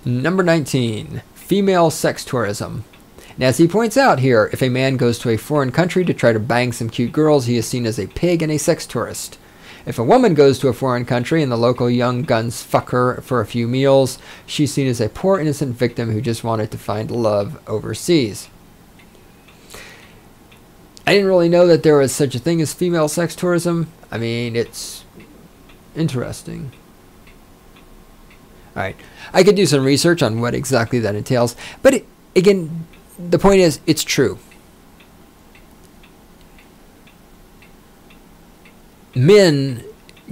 Number 19, female sex tourism. And as he points out here, if a man goes to a foreign country to try to bang some cute girls, he is seen as a pig and a sex tourist. If a woman goes to a foreign country and the local young guns fuck her for a few meals, she's seen as a poor innocent victim who just wanted to find love overseas. I didn't really know that there was such a thing as female sex tourism. I mean, it's interesting. All right. I could do some research on what exactly that entails. But again, the point is, it's true. Men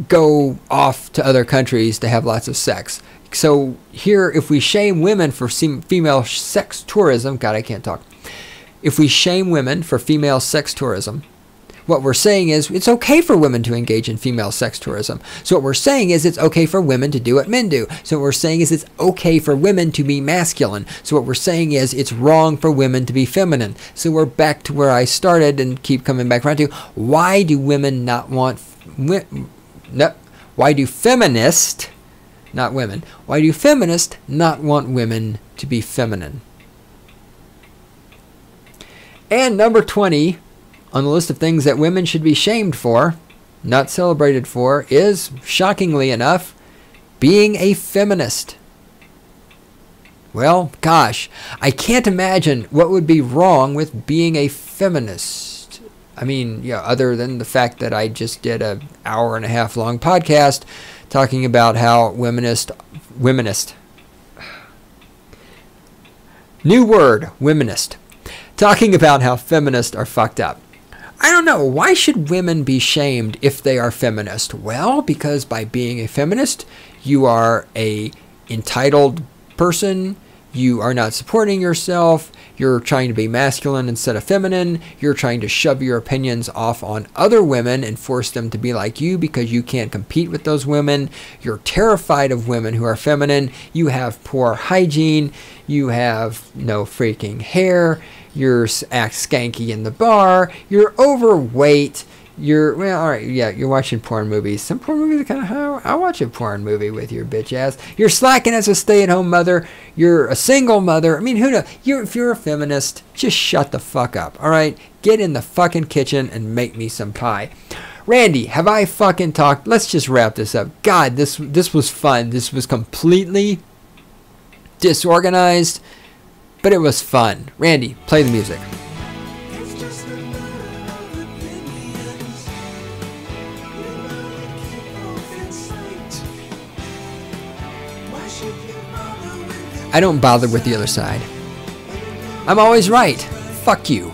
go off to other countries to have lots of sex. So here, if we shame women for female sex tourism, God, I can't talk. If we shame women for female sex tourism, what we're saying is it's okay for women to engage in female sex tourism. So what we're saying is it's okay for women to do what men do. So what we're saying is it's okay for women to be masculine. So what we're saying is it's wrong for women to be feminine. So we're back to where I started and keep coming back around to why do women not want... Why do feminists, not women, why do feminists not want women to be feminine? And number 20... on the list of things that women should be shamed for, not celebrated for, is, shockingly enough, being a feminist. Well, gosh, I can't imagine what would be wrong with being a feminist. I mean, yeah, other than the fact that I just did an hour-and-a-half long podcast talking about how womenist, new word, womenist, talking about how feminists are fucked up. I don't know. Why should women be shamed if they are feminist? Well, because by being a feminist, you are a entitled person. You are not supporting yourself. You're trying to be masculine instead of feminine. You're trying to shove your opinions off on other women and force them to be like you because you can't compete with those women. You're terrified of women who are feminine. You have poor hygiene. You have no freaking hair. You're act skanky in the bar. You're overweight. You're, well, all right, yeah, you're watching porn movies. Some porn movies are kind of, I'll watch a porn movie with your bitch ass. You're slacking as a stay-at-home mother. You're a single mother. I mean, who knows? If you're a feminist, just shut the fuck up, all right? Get in the fucking kitchen and make me some pie. Randy, have I fucking talked? Let's just wrap this up. God, this was fun. This was completely disorganized, but it was fun. Randy, play the music. I don't bother with the other side. I'm always right. Fuck you.